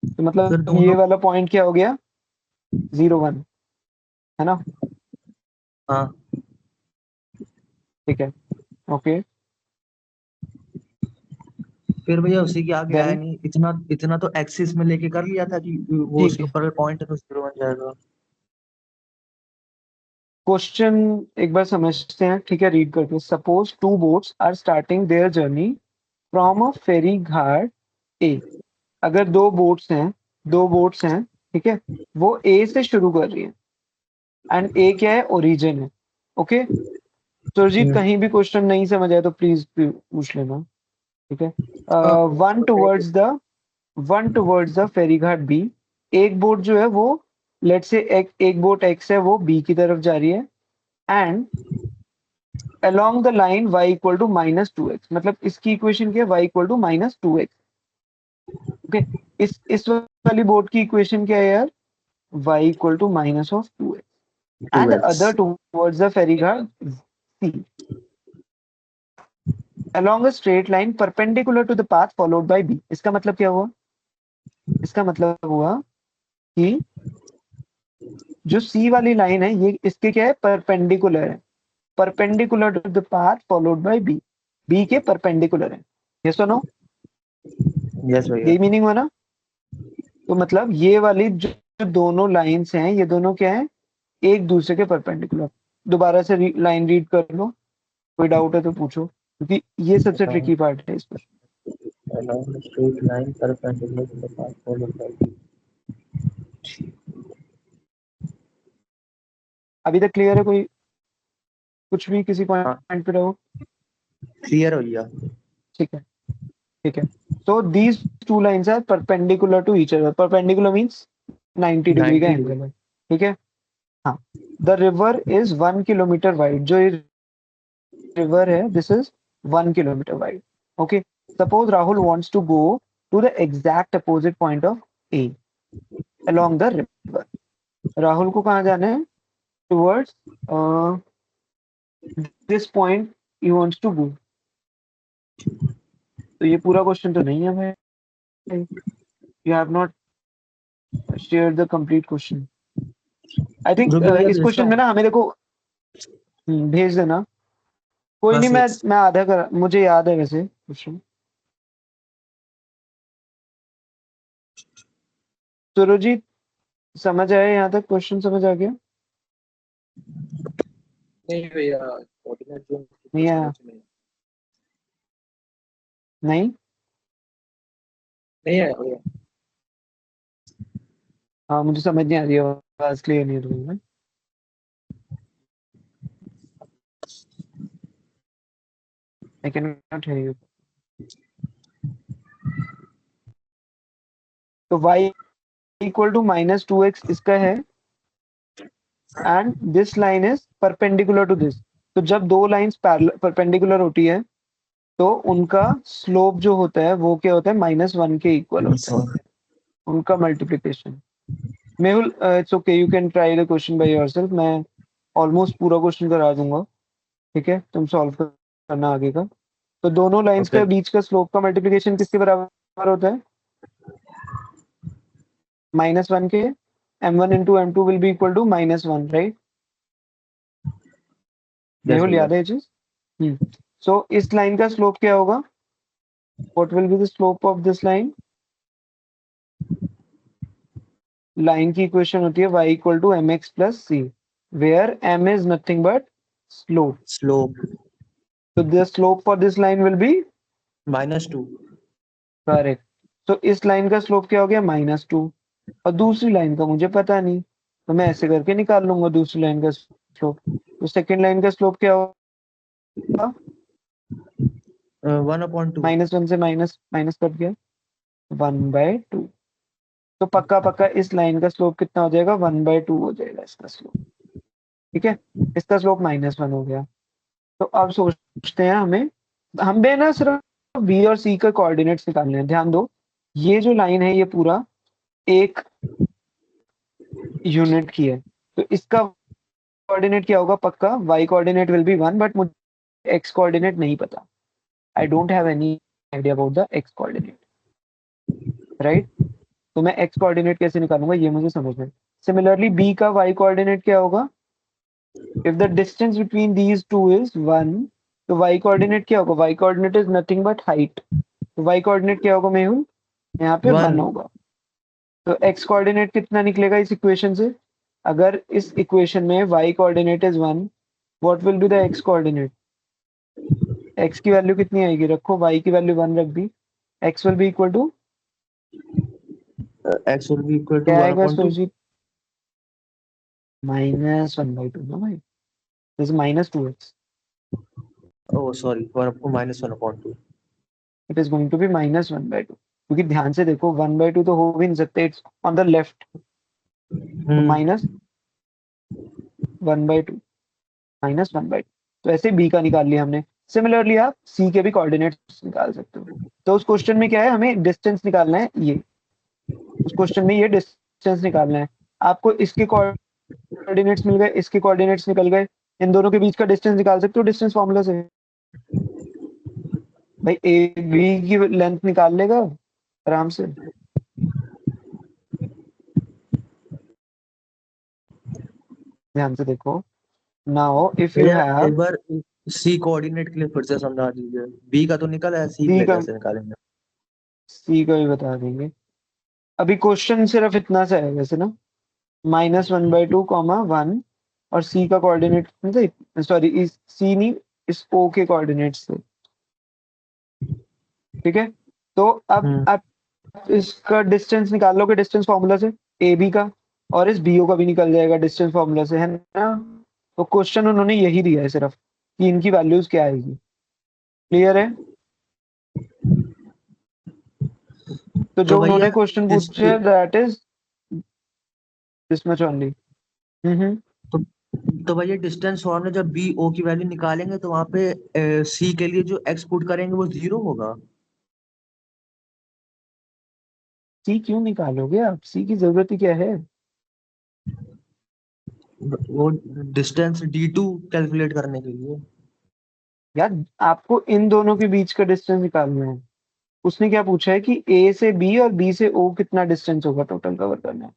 फिर मतलब ये दोनों, वाला पॉइंट क्या हो गया, 0 1, है ना? हाँ ठीक है, ओके, फिर भैया उसी के आगे आया देन नहीं, इतना इतना तो एक्सिस में लेके कर लिया था कि वो ठीक उसके है, ऊपर पॉइंट है तो 0 1 जाएगा। क्वेश्चन एक बार समझते हैं, ठीक है, रीड करके। Suppose two boats are starting their journey from a ferry ghat A. अगर दो बोट्स हैं, ठीक है, वो ए से शुरू कर रही है, एंड ए क्या है, ओरिजिन है। ओके, सुरजीत हम्म, कहीं भी क्वेश्चन नहीं समझ आया तो प्लीज पूछ लेना, ठीक है। हाँ one towards the one towards the ferry ghat B. एक बोट जो है वो, लेट से एक बोट एक्स है, वो बी की तरफ जा रही है, and along the line y equal to -2x। मतलब इसकी इक्वेशन क्या है, y equal to -2x। Okay, इस वाली बोर्ड की इक्वेशन क्या है यार, y equal to -2x, and 2x। other towards the ferry guard c along a straight line perpendicular to the path followed by b। इसका मतलब क्या हुआ, इसका मतलब हुआ कि जो c वाली लाइन है ये इसके क्या है, परपेंडिकुलर है, perpendicular to the path followed by b, b के परपेंडिकुलर है। यस और नो, यस भैया। यही मीनिंग हुआ ना? तो मतलब ये वाली जो जो दोनों लाइंस हैं, ये दोनों क्या है, एक दूसरे के परपेंडिकुलर। दोबारा से लाइन रीड कर लो, कोई डाउट है तो पूछो, क्योंकि ये सबसे ट्रिकी पार्ट है इस पर। Along a straight line perpendicular to the path followed by b। अभी तक क्लियर है? कोई कुछ भी किसी हाँ पॉइंट पे रहो? क्लियर हो गया। ठीक है, ठीक है। So these two lines are perpendicular to each other। Perpendicular means 90 degree का 90 एंगल डिग्री। है, ठीक है। हाँ, the river is 1 kilometre wide. जो रिवर है, this is 1 kilometre wide. Okay, suppose Rahul wants to go to the exact opposite point of a along the river. Rahul को कहाँ जाना है, towards this point he wants to go. तो ये पूरा question तो नहीं है भाई, you have not share the complete question. I think रुको भैया इस भेजता क्वेश्चन में हूँ। ना हमें देखो, भेज देना। कोई हाँ नहीं, मैं 6। मैं आधा कर, मुझे याद है वैसे क्वेश्चन। सुरजीत, समझ आया यहाँ तक, क्वेश्चन समझ आ गया? नहीं भैया, कोऑर्डिनेट जोन नहीं तो समझ आया? नहीं नहीं, नहीं आया भैया। हाँ मुझे समझ नहीं आ रही है, आवाज क्लियर नहीं रही है। I can not hear you. तो y इक्वल टू -2x इसका है, and this line is perpendicular to this. तो जब दो लाइंस परपेंडिकुलर होती है तो उनका स्लोप जो होता है वो क्या होता है, -1 के इक्वल होता है, उनका multiplication. Mehul, it's okay, you can try the question by yourself. मैं ऑलमोस्ट पूरा क्वेश्चन करा दूंगा, ठीक है, तुम सॉल्व करना आगे का। तो दोनों लाइंस ओके। के बीच का स्लोप का मल्टीप्लिकेशन किसके बराबर होता है, -1 के। m1 × m2 will be equal to -1, right? Yes Mehul भैया। याद है ये चीज? सो इस लाइन का स्लोप क्या होगा, what will be the slope of this line? Line की इक्वेशन होती है y equal to mx plus c, where m is nothing but slope. Slope तो the slope for this line will be -2। Correct. तो इस line का slope क्या हो गया, -2। और दूसरी लाइन का मुझे पता नहीं, तो मैं ऐसे करके निकाल लूंगा दूसरी लाइन का स्लोप। तो सेकंड लाइन का स्लोप क्या होगा, 1/2। -1 से माइनस माइनस कट गया, 1/2। तो पक्का पक्का इस लाइन का स्लोप कितना हो जाएगा, 1/2 हो जाएगा इसका स्लोप, ठीक है। इसका स्लोप -1 हो गया। तो अब सोचते हैं हमें ना सिर्फ बी और सी का कोऑर्डिनेट्स निकालने हैं। ध्यान दो, ये जो लाइन है ये पूरा एक यूनिट की है, तो इसका कोऑर्डिनेट क्या होगा पक्का, y coordinate will be 1, but मुझे x कोऑर्डिनेट नहीं पता, आई don't have any idea about the x coordinate, right? तो मैं x कोऑर्डिनेट कैसे निकालूंगा ये मुझे समझना है। सिमिलरली b का y कोऑर्डिनेट क्या होगा, if the distance between these two is 1, तो y कोऑर्डिनेट क्या होगा, y coordinate is nothing but height, तो y कोऑर्डिनेट क्या होगा मेहुल, यहाँ पे 1 होगा। तो x कोऑर्डिनेट कितना निकलेगा इस इक्वेशन से, अगर इस इक्वेशन में y coordinate is 1, what will be the x coordinate, x की वैल्यू कितनी आएगी, रखो y की वैल्यू 1 रख दी, x will be equal to x will be equal to क्या 1 आएगा upon 2. सुरजीत, -1/2 ना भाई, this -2x, Oh, sorry, 1 upon 2. It is going to be -1/2, क्योंकि ध्यान से देखो 1/2 तो हो भी नहीं सकते, इट्स ऑन द लेफ्ट, तो -1/2 -1/2, तो ऐसे b का निकाल लिया हमने। सिमिलरली आप c के भी कोऑर्डिनेट्स निकाल सकते हो। तो उस क्वेश्चन में क्या है, हमें डिस्टेंस निकालना है, ये उस क्वेश्चन में ये डिस्टेंस निकालना है। आपको इसके कोऑर्डिनेट्स मिल गए, इसके कोऑर्डिनेट्स निकल गए, इन दोनों के बीच का डिस्टेंस निकाल सकते हो डिस्टेंस फार्मूला से, भाई ए बी की लेंथ निकाल लेगा आराम से। ध्यान से देखो, नाउ इफ यू भैया हैव एक बार c कोऑर्डिनेट के लिए फिर से समझा दीजिए, b का तो निकला है, c के सी लिए का कैसे निकालेंगे? सी का भी बता देंगे। अभी क्वेश्चन सिर्फ इतना सा है वैसे ना, -1/2 1, और सी का कोऑर्डिनेट, सॉरी इस सी नहीं, इस ओ के कोऑर्डिनेट्स से, ठीक है? तो अब आप इसका डिस्टेंस निकाल लोगे डिस्टेंस फार्मूला से, ए बी का, और इस बीओ का भी निकल जाएगा डिस्टेंस फार्मूला से, है ना? तो क्वेश्चन उन्होंने यही दिया है सिर्फ कि इनकी वैल्यूज क्या आएगी, क्लियर है? तो जो तो उन्होंने भैया क्वेश्चन इस पूछे है that is this much only. तो, तो भैया डिस्टेंस फॉर्म में जब b o की वैल्यू निकालेंगे तो वहां पे c के लिए जो x पुट करेंगे वो 0 होगा। सी क्यों निकालोगे आप, सी की जरूरत ही क्या है? वो डिस्टेंस d2 कैलकुलेट करने के लिए। यार आपको इन दोनों के बीच का डिस्टेंस निकालना है, उसने क्या पूछा है कि ए से बी और बी से ओ कितना डिस्टेंस होगा टोटल कवर करना है,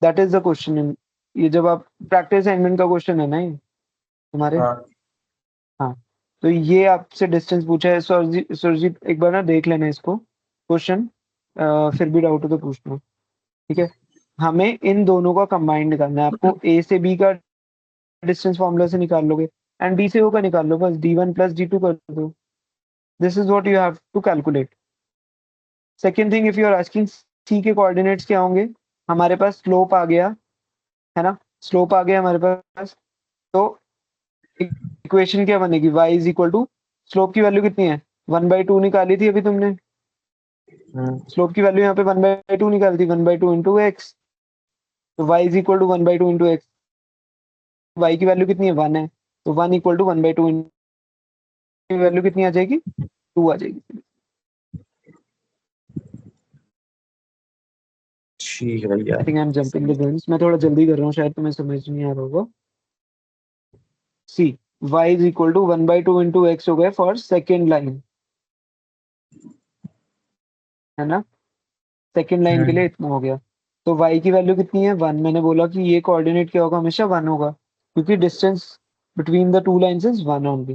दैट इज द क्वेश्चन। ये जब आप प्रैक्टिस असाइनमेंट का क्वेश्चन है ना ये तुम्हारे, हाँ हाँ, तो ये आपसे डिस्टेंस पूछा है। सुरजीत एक बार ना देख लेना इसको क्वेश्चन, फिर भी डाउट हो तो पूछना, ठीक है? हमें इन दोनों का कंबाइंड निकालना है, आपको ए से बी का डिस्टेंस फॉर्मूला से निकाल लोगे, एंड डी से ओ का निकाल लो, बस d1 + d2 कर दो, this is what you have to calculate. Second thing, if you are asking C के कोऑर्डिनेट्स क्या होंगे, हमारे पास स्लोप आ गया है ना, स्लोप आ गया हमारे पास, तो इक्वेशन क्या बनेगी, y is equal to, slope की वैल्यू कितनी है, 1/2 निकाली थी अभी तुमने, स्लोप की वैल्यू यहाँ पे 1/2 निकाली थी, 1/2 इंटू एक्स, तो y is equal to 1/2 into x, y की वैल्यू कितनी है, 1 है, तो 1 इक्वल टू 1/2 की वैल्यू कितनी आ जाएगी, 2 आ जाएगी। ठीक है भैया। I think I am jumping the guns, मैं थोड़ा जल्दी कर रहा हूँ, शायद तुम्हें समझ नहीं आ रहा होगा। See y is equal to 1/2 into x हो गए फॉर सेकेंड लाइन, है ना? सेकेंड लाइन के लिए इतना हो गया, तो y की वैल्यू कितनी है, 1। मैंने बोला कि ये कोऑर्डिनेट क्या होगा, हमेशा 1 होगा, क्योंकि distance between the two lines is 1 only.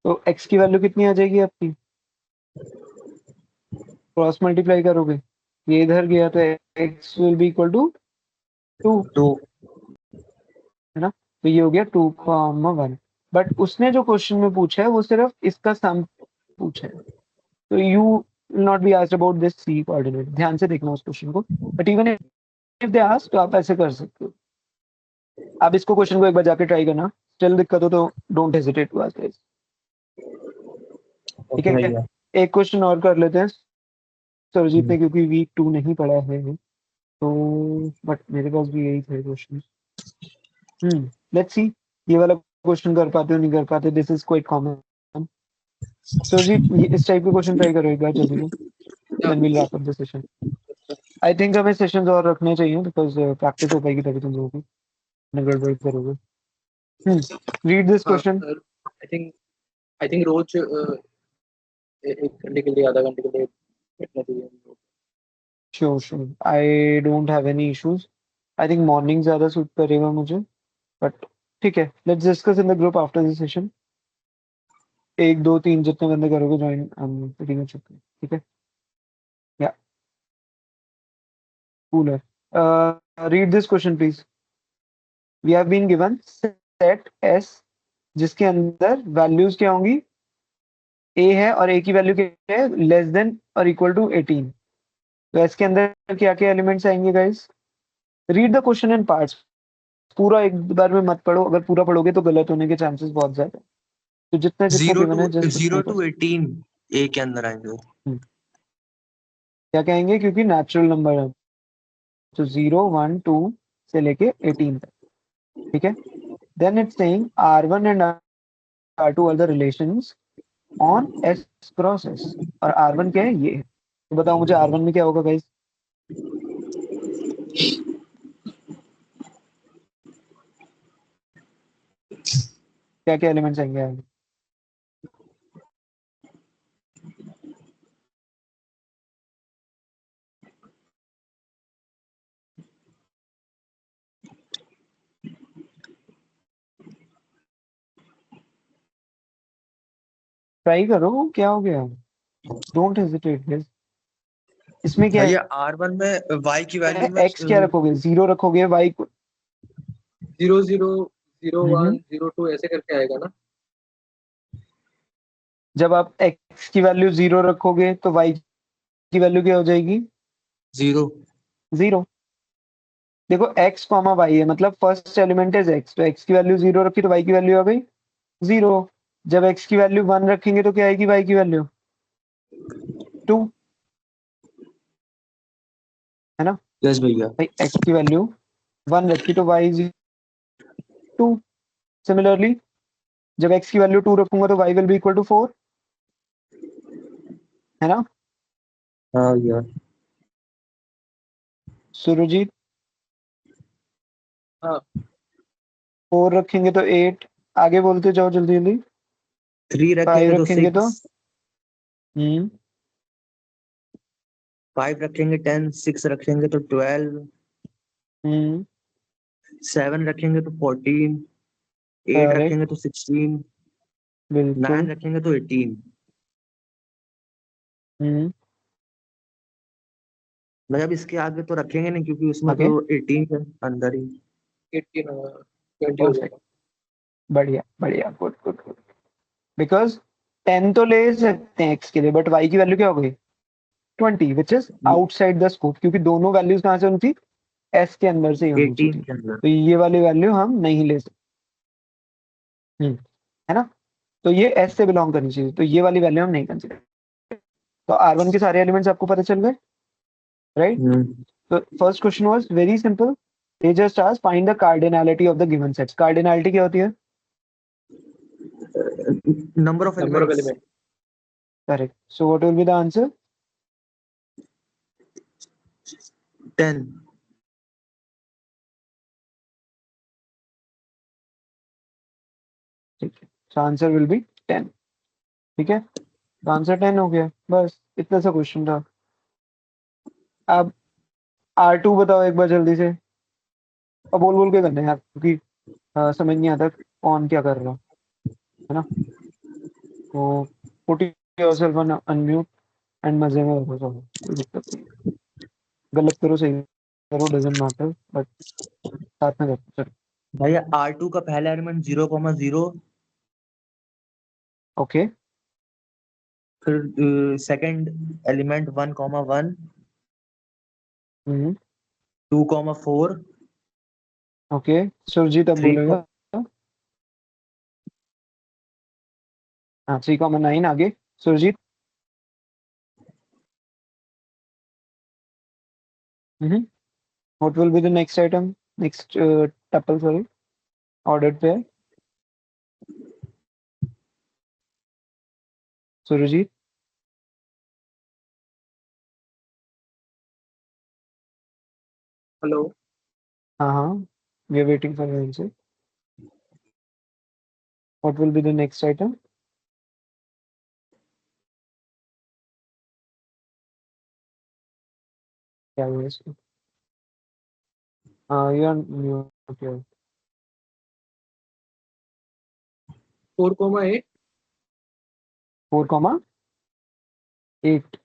तो x की वैल्यू कितनी आ जाएगी आपकी, क्रॉस मल्टीप्लाई करोगे, ये इधर गया तो x will be equal to 2, तो है ना? तो ये हो गया 2,1। बट उसने जो क्वेश्चन में पूछा है वो सिर्फ इसका सम पूछा है, तो you will not be asked about this C coordinate, ध्यान से देखना उस क्वेश्चन को। But even if they ask तो आप ऐसे कर सकते हो, आप इसको क्वेश्चन को एक बार जाके ट्राई करना, स्टिल दिक्कत हो तो डोंट हेजिटेट टू आस्क, ठीक ओके है? भैया। एक क्वेश्चन और कर लेते हैं सरजीत ने, क्योंकि वीक 2 नहीं पढ़ा है, तो बट मेरे पास भी यही थे क्वेश्चन। लेट्स सी ये वाला क्वेश्चन कर पाते हो नहीं कर पाते, this is quite common. Sarjeet इस टाइप के क्वेश्चन ट्राई करो एक बार जल्दी से, then we'll wrap up the session. I think हमें सेशंस और रखने चाहिए बिकॉज प्रैक्टिस हो पाएगी तभी तुम लोगों की, नहीं गड़बड़ करोगे। रीड दिस हाँ क्वेश्चन। आई थिंक रोज एक घंटे के लिए आधा घंटे के लिए बैठना चाहिए हमको। Sure sure, I don't have any issues. I think morning ज्यादा सूट करेगा मुझे, बट ठीक है, let's discuss in the group after this session. 1 2 3 जितने बंदे करोगे ज्वाइन, pretty much okay, ठीक है। या कूल है। Read this question please. We have been given set S जिसके अंदर वैल्यूज क्या होंगी, ए है और ए की वैल्यू क्या है, लेस देन और इक्वल टू 18। तो एस के अंदर क्या क्या एलिमेंट्स आएंगे guys? Read the question in parts. पूरा एक बार में मत पढ़ो, अगर पूरा पढ़ोगे तो गलत होने के चांसेस बहुत ज्यादा है। तो जितना जितना जीरो गिवन टू है जस्ट उतना जीरो ही टू पढ़ो। 18 ए के अंदर आएंगे। क्या कहेंगे, क्योंकि नेचुरल नंबर है, तो 0 1 2 से लेके 18 तक, ठीक है। Then it's saying R1 and R2 are the relations on S cross S, और R1 क्या है, ये है। तो बताओ मुझे R1 में क्या होगा गाइस? क्या क्या एलिमेंट्स आएंगे आगे? ट्राई करो, क्या हो गया? Don't hesitate guys. इसमें क्या भैया R1 में y की है, वैल्यू में एक्स क्या रखोगे, 0 रखोगे, वाई को 0 0 0 1 0 2 ऐसे करके आएगा ना। जब आप एक्स की वैल्यू 0 रखोगे तो वाई की वैल्यू क्या हो जाएगी? 0। 0। देखो एक्स कॉमा वाई है, मतलब फर्स्ट एलिमेंट इज एक्स, तो एक्स की वैल्यू 0 रखी तो वाई की वैल्यू आ गई 0। जब एक्स की वैल्यू 1 रखेंगे तो क्या आएगी वाई की वैल्यू? 2, है ना। यस भैया। भाई एक्स की वैल्यू 1 रखी तो वाई 2। सिमिलरली जब एक्स की वैल्यू 2 रखूंगा तो Y will be equal to 4, है ना। हाँ भैया। सुरजीत हाँ 4 रखेंगे तो 8, आगे बोलते जाओ जल्दी जल्दी। 3 5 रखेंगे तो रखेंगे तो 6, हम्म 5 रखेंगे 10, 6 रखेंगे तो 12, हम्म 7 रखेंगे तो 14, 8 करेक्ट, रखेंगे तो 16, बिल्कुल। 9 रखेंगे तो 18। हम्म मतलब इसके आगे तो रखेंगे नहीं क्योंकि उसमें ओके, तो 18 है अंदर ही। 18 20 हो परफेक्ट, जाएगा। बढ़िया बढ़िया, गुड गुड गुड। बिकॉज 10 तो ले सकते हैं एक्स के लिए, बट वाई की वैल्यू क्या हो गई 20, which is outside the scope, क्योंकि दोनों वैल्यूज कहाँ से होनी थी, एस के अंदर से ही होनी 18 चाहिए थी। के अंदर। तो ये वाली वैल्यू हम नहीं ले सकते। है ना। तो ये एस से बिलोंग करनी चाहिए, तो ये वाली वैल्यू हम नहीं कंसिडर। तो R1 के सारे एलिमेंट्स आपको पता चल गए, राइट। हम्म। तो first question was very simple. They just asked find the cardinality of the given sets. Cardinality क्या होती है? Number of number of elements. Element. Correct, so what will be the answer? 10। ठीक है, सो आंसर विल बी 10। ठीक है, तो answer 10 हो गया, बस इतना सा क्वेश्चन था। अब R2 बताओ एक बार जल्दी से, और बोल बोल के करना है यार, क्योंकि समझ नहीं आता कौन क्या कर रहा है ना। तो put yourself on unmute and मजे में रखो सब, कोई दिक्कत नहीं है। गलत करो सही करो, डजंट मैटर, बट साथ में रखो, चलो। भैया R2 का पहला एलिमेंट 0,0, ओके, फिर second element 1,1, hmm 2,4, okay, Surjeet अब 3, बोलेगा। हाँ 3,9 आगे, Surjeet. What will be the next item, next tuple, sorry, order पे है सुरजीत। हेलो। हाँ, we are waiting for your answer. What will be the next item? क्या हुआ इसको? You are okay. 4,8 4,8.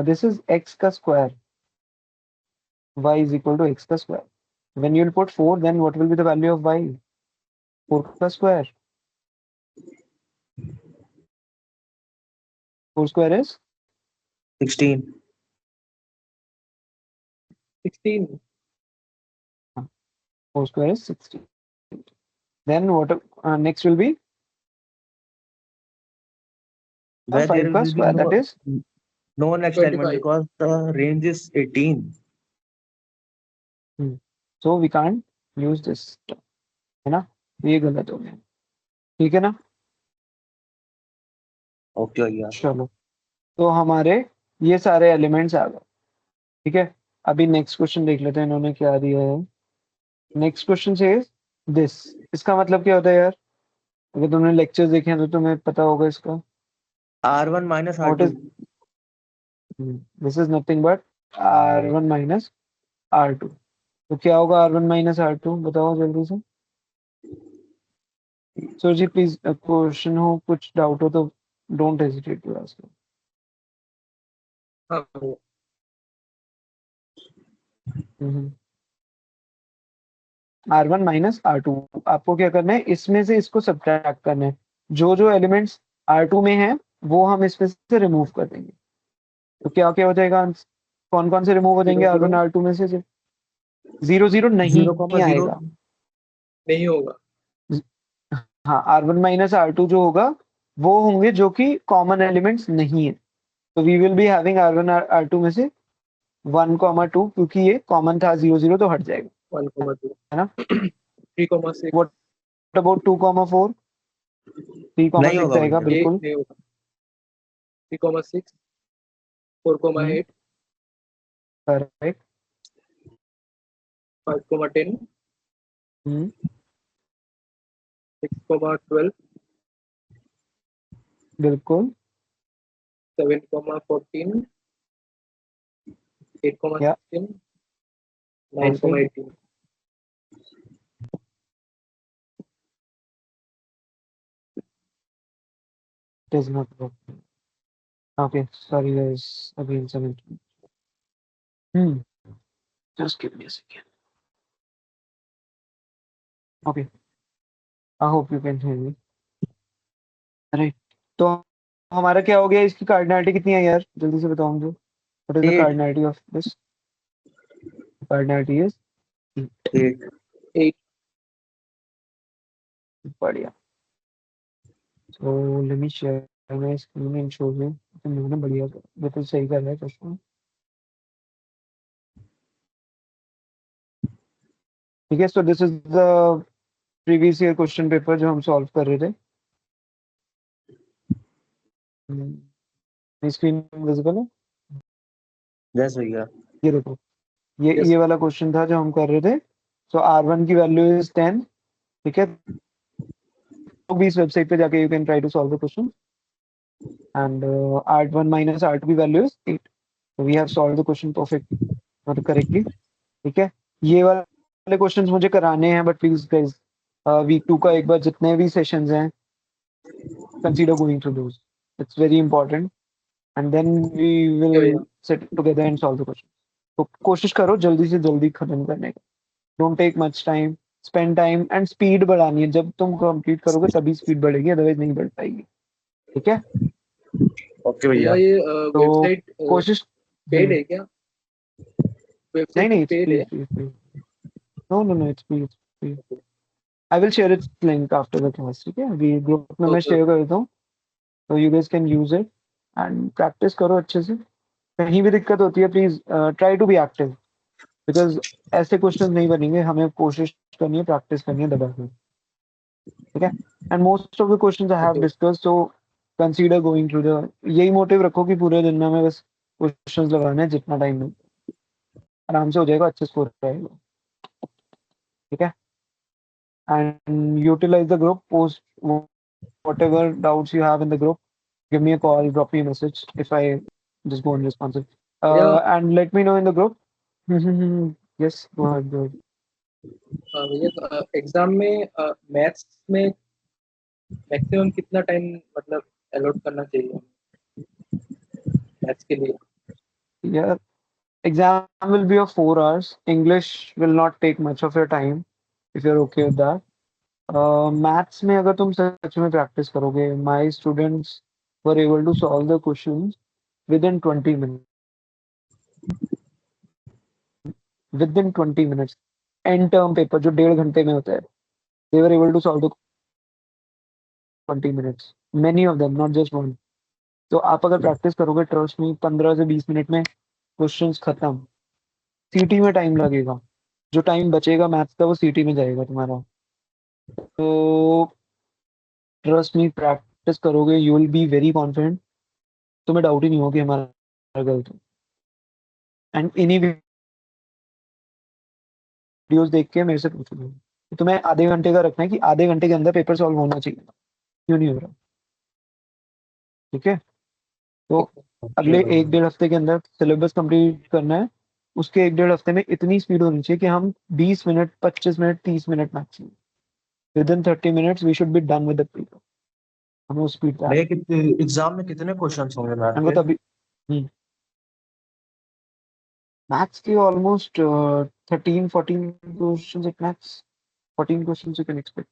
This is x का square. Y is equal to x का square. When you will put 4, then what will be the value of y? 4 का square. 4 square is 16. 16. 4 square is 16. Then what? Next will be Where 5 there का will be square. That is no next element 25. because the range is 18. so we can't use this term, है ना? ये गलत हो गया, ठीक है ना? ओके भैया। चलो, तो हमारे ये सारे एलिमेंट्स आ गए, ठीक है। अभी नेक्स्ट क्वेश्चन देख लेते हैं इन्होंने क्या दिया है। नेक्स्ट क्वेश्चन से दिस, इसका मतलब क्या होता है यार? अगर तुमने लेक्चर्स देखे हैं तो तुम्हें पता होगा इसका। R1 minus what R2. Is this? Is nothing but R1 minus R2। तो क्या होगा R1 माइनस R2? बताओ जल्दी से। सर जी प्लीज, क्वेश्चन हो, कुछ डाउट हो तो डोंट हेजिटेट टू आस्क। हाँ, R1 माइनस R2, आपको क्या करना है, इसमें से इसको सब्ट्रैक्ट करना है। जो जो एलिमेंट्स R2 में है वो हम इसमें से रिमूव कर देंगे। तो क्या क्या हो जाएगा? कौन कौन से रिमूव हो जाएंगे 0, R1 R2 में से? 0 0 नहीं 0,0 आएगा। नहीं होगा। हाँ, R1 माइनस R2 जो होगा वो होंगे जो कि कॉमन एलिमेंट्स नहीं है। तो we will be having R1 R2 में से 1,2, क्योंकि ये कॉमन था 0 0 तो हट जाएगा, 1,2 है ना? 3,6 What about 2,4? 3,6 नहीं होगा आएगा भैया। ये बिल्कुल नहीं होगा। 3,6 4,8 करेक्ट। 5,10 6,12 बिल्कुल 7,14 या 8,16 ऐसे 9,18 does not work. Okay, sorry guys, again some just give me a second. Okay, I hope you can hear me. Right, तो हमारा क्या हो गया? इसकी कार्डिनलिटी कितनी है यार? जल्दी से बताओ मुझे। What is the 8. cardinality of this? Cardinality is 8. 8 बढ़िया। So let me share my screen and show you। तो मैंने बढ़िया बिल्कुल सही कर रहा है क्वेश्चन, ठीक है। So this is the previous year question paper जो हम सॉल्व कर रहे थे। स्क्रीन विजिबल है? यस भैया। ये देखो, ये Yes. ये वाला क्वेश्चन था जो हम कर रहे थे। सो R1 की वैल्यू इज 10, ठीक है। तो भी इस वेबसाइट पे जाके you can try to solve the question. And R1 minus R2 की value is 8। So we have solved the question perfectly, not correctly, ठीक है। ये वाले क्वेश्चंस मुझे कराने हैं, बट प्लीज गाइस वीक 2 का एक बार जितने भी सेशंस हैं consider going through those, it's very important, and then we will Yeah, yeah. sit together and solve the question। तो कोशिश करो जल्दी से जल्दी खत्म करने का, don't take much time, spend time and speed बढ़ानी है। जब तुम कंप्लीट करोगे तभी स्पीड बढ़ेगी, अदरवाइज नहीं बढ़ पाएगी, ठीक है। ओके भैया भैया। ये तो वेबसाइट कोशिश पेड है क्या? नहीं वेबसाइट नहीं, पेड है? Please no no no, it's please I will share its link after the class, ठीक है। अभी ग्रुप में मैं ओके शेयर कर देता हूँ, तो you guys can use it and practice करो अच्छे से। कहीं भी दिक्कत होती है please try to be active, because ऐसे क्वेश्चन नहीं बनेंगे, हमें कोशिश करनी है, प्रैक्टिस करनी है दबा के, ठीक है। And most of the questions I have okay discuss, so consider going through the, यही मोटिव रखो कि पूरे दिन में हमें बस क्वेश्चंस लगाने हैं जितना टाइम मिले। आराम से हो जाएगा, अच्छे स्कोर रहेगा, ठीक है। And utilize the group, post whatever doubts you have in the group, give me a call, drop me a message if I just go unresponsive. भैया And let me know in the group. Yes, go ahead, go ahead. भैया exam में maths में maximum कितना time मतलब allot करना चाहिए maths के लिए? Yeah, exam will be of 4 hours. English will not take much of your time if you're okay with that. Maths में अगर तुम सच में practice करोगे, my students were able to solve the questions within 20 minutes. Within 20 minutes. End term paper जो 1.5 घंटे में होता है, they were able to solve the 20 minutes. Many of them, not just one. तो आप अगर प्रैक्टिस करोगे, ट्रस्ट में 15 से 20 मिनट में क्वेश्चंस खत्म। सीटी में टाइम लगेगा, जो टाइम बचेगा मैथ्स का वो सीटी में जाएगा तुम्हारा। तो ट्रस्ट में प्रैक्टिस करोगे, you will be very confident, तुम्हें डाउट ही नहीं होगा कि हमारा गलत है। एंड इन्हीं वीडियोस देख के मेरे से पूछोगे, तुम्हें आधे घंटे का रखना है कि आधे घंटे के अंदर पेपर सॉल्व होना चाहिए, क्यों नहीं हो रहा, ठीक है। तो अगले 1-1.5 हफ्ते के अंदर सिलेबस कंप्लीट करना है, उसके 1-1.5 हफ्ते में इतनी स्पीड होनी चाहिए कि हम 20 minute, 25 minute, 30 minute maximum, within 30 minutes we should be done with the paper. हमें उस स्पीड पे एग्जाम में कितने क्वेश्चंस होंगे मैथ हमको के? तभी मैथ्स की ऑलमोस्ट 13-14 क्वेश्चंस एक maths, 14 questions you can expect.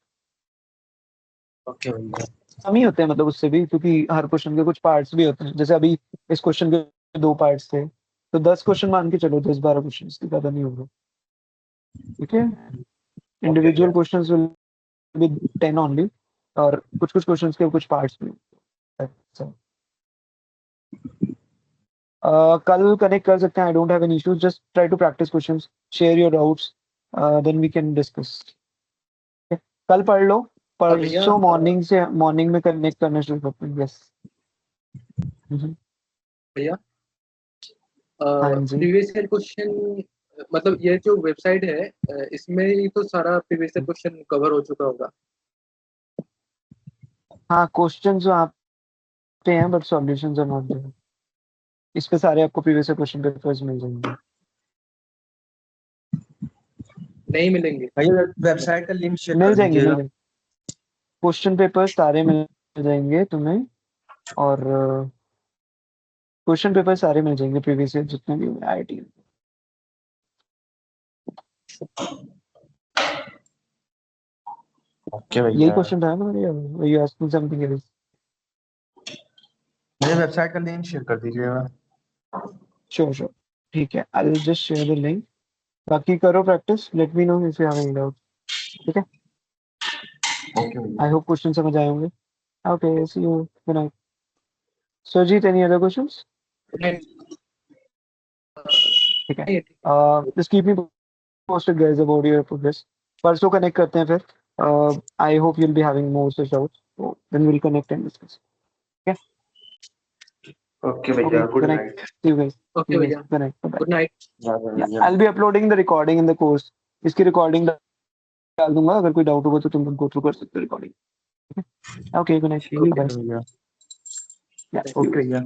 Okay भैया। कम ही होते हैं मतलब उससे भी, क्योंकि हर क्वेश्चन के कुछ पार्ट्स भी होते हैं। जैसे अभी इस क्वेश्चन के 2 पार्ट्स थे, तो 10 क्वेश्चन मान के चलो, 10-12 क्वेश्चन, इससे ज़्यादा नहीं होगा, ठीक है। Individual questions will be 10 only, और कुछ-कुछ क्वेश्चंस के कुछ पार्ट्स भी। अच्छा, कल कनेक्ट कर सकते हैं, I don't have any issues, just try to practice questions, share your doubts, then we can discuss. कल पढ़ लो, भैया परसों मॉर्निंग में कनेक्ट करना शुरू करते हैं। यस भैया हाँ जी, प्रीवियस ईयर क्वेश्चन मतलब ये जो वेबसाइट है इसमें ही तो सारा प्रीवियस ईयर क्वेश्चन कवर हो चुका होगा। हाँ क्वेश्चन जो आप पे हैं, but solutions are not there. इस पे सारे आपको प्रीवियस क्वेश्चन पेपर्स मिल जाएंगे। नहीं मिलेंगे? भैया वेबसाइट का लिंक शेयर मिल कर जाएंगे, दीजिएगा। क्वेश्चन पेपर्स सारे मिल जाएंगे तुम्हें, और क्वेश्चन पेपर सारे मिल जाएंगे प्रीवियस ईयर जितने भी हुए आईआईटी। ओके यही भैया। क्वेश्चन था ना मेरे, यू आस्किंग समथिंग एल्स? मुझे वेबसाइट का लिंक शेयर कर दीजिएगा। श्योर श्योर, ठीक है, I will just share the link. बाकी करो practice, let me know if you have any doubt, ठीक है। ओके भैया। आई होप क्वेश्चन समझ आए होंगे। Okay, see you, good night. Surjeet, any other questions? नहीं ठीक है, नहीं, ठीक है। Just keep me posted guys about your progress. परसों कनेक्ट करते हैं फिर। I hope you'll be having more such doubts. So then we'll connect and discuss. Okay? Okay Okay. भैया, good Good night. Night. See you guys. See okay you guys. भैया, Good night. Bye-bye. Good night. Yeah, I'll be uploading the recording in the course. इसकी recording डाल दूंगा, अगर कोई doubt होगा तो तुम गो थ्रू कर सकते हो recording. Okay, good night. See you guys. भैया। Yeah, see you okay guys. भैया।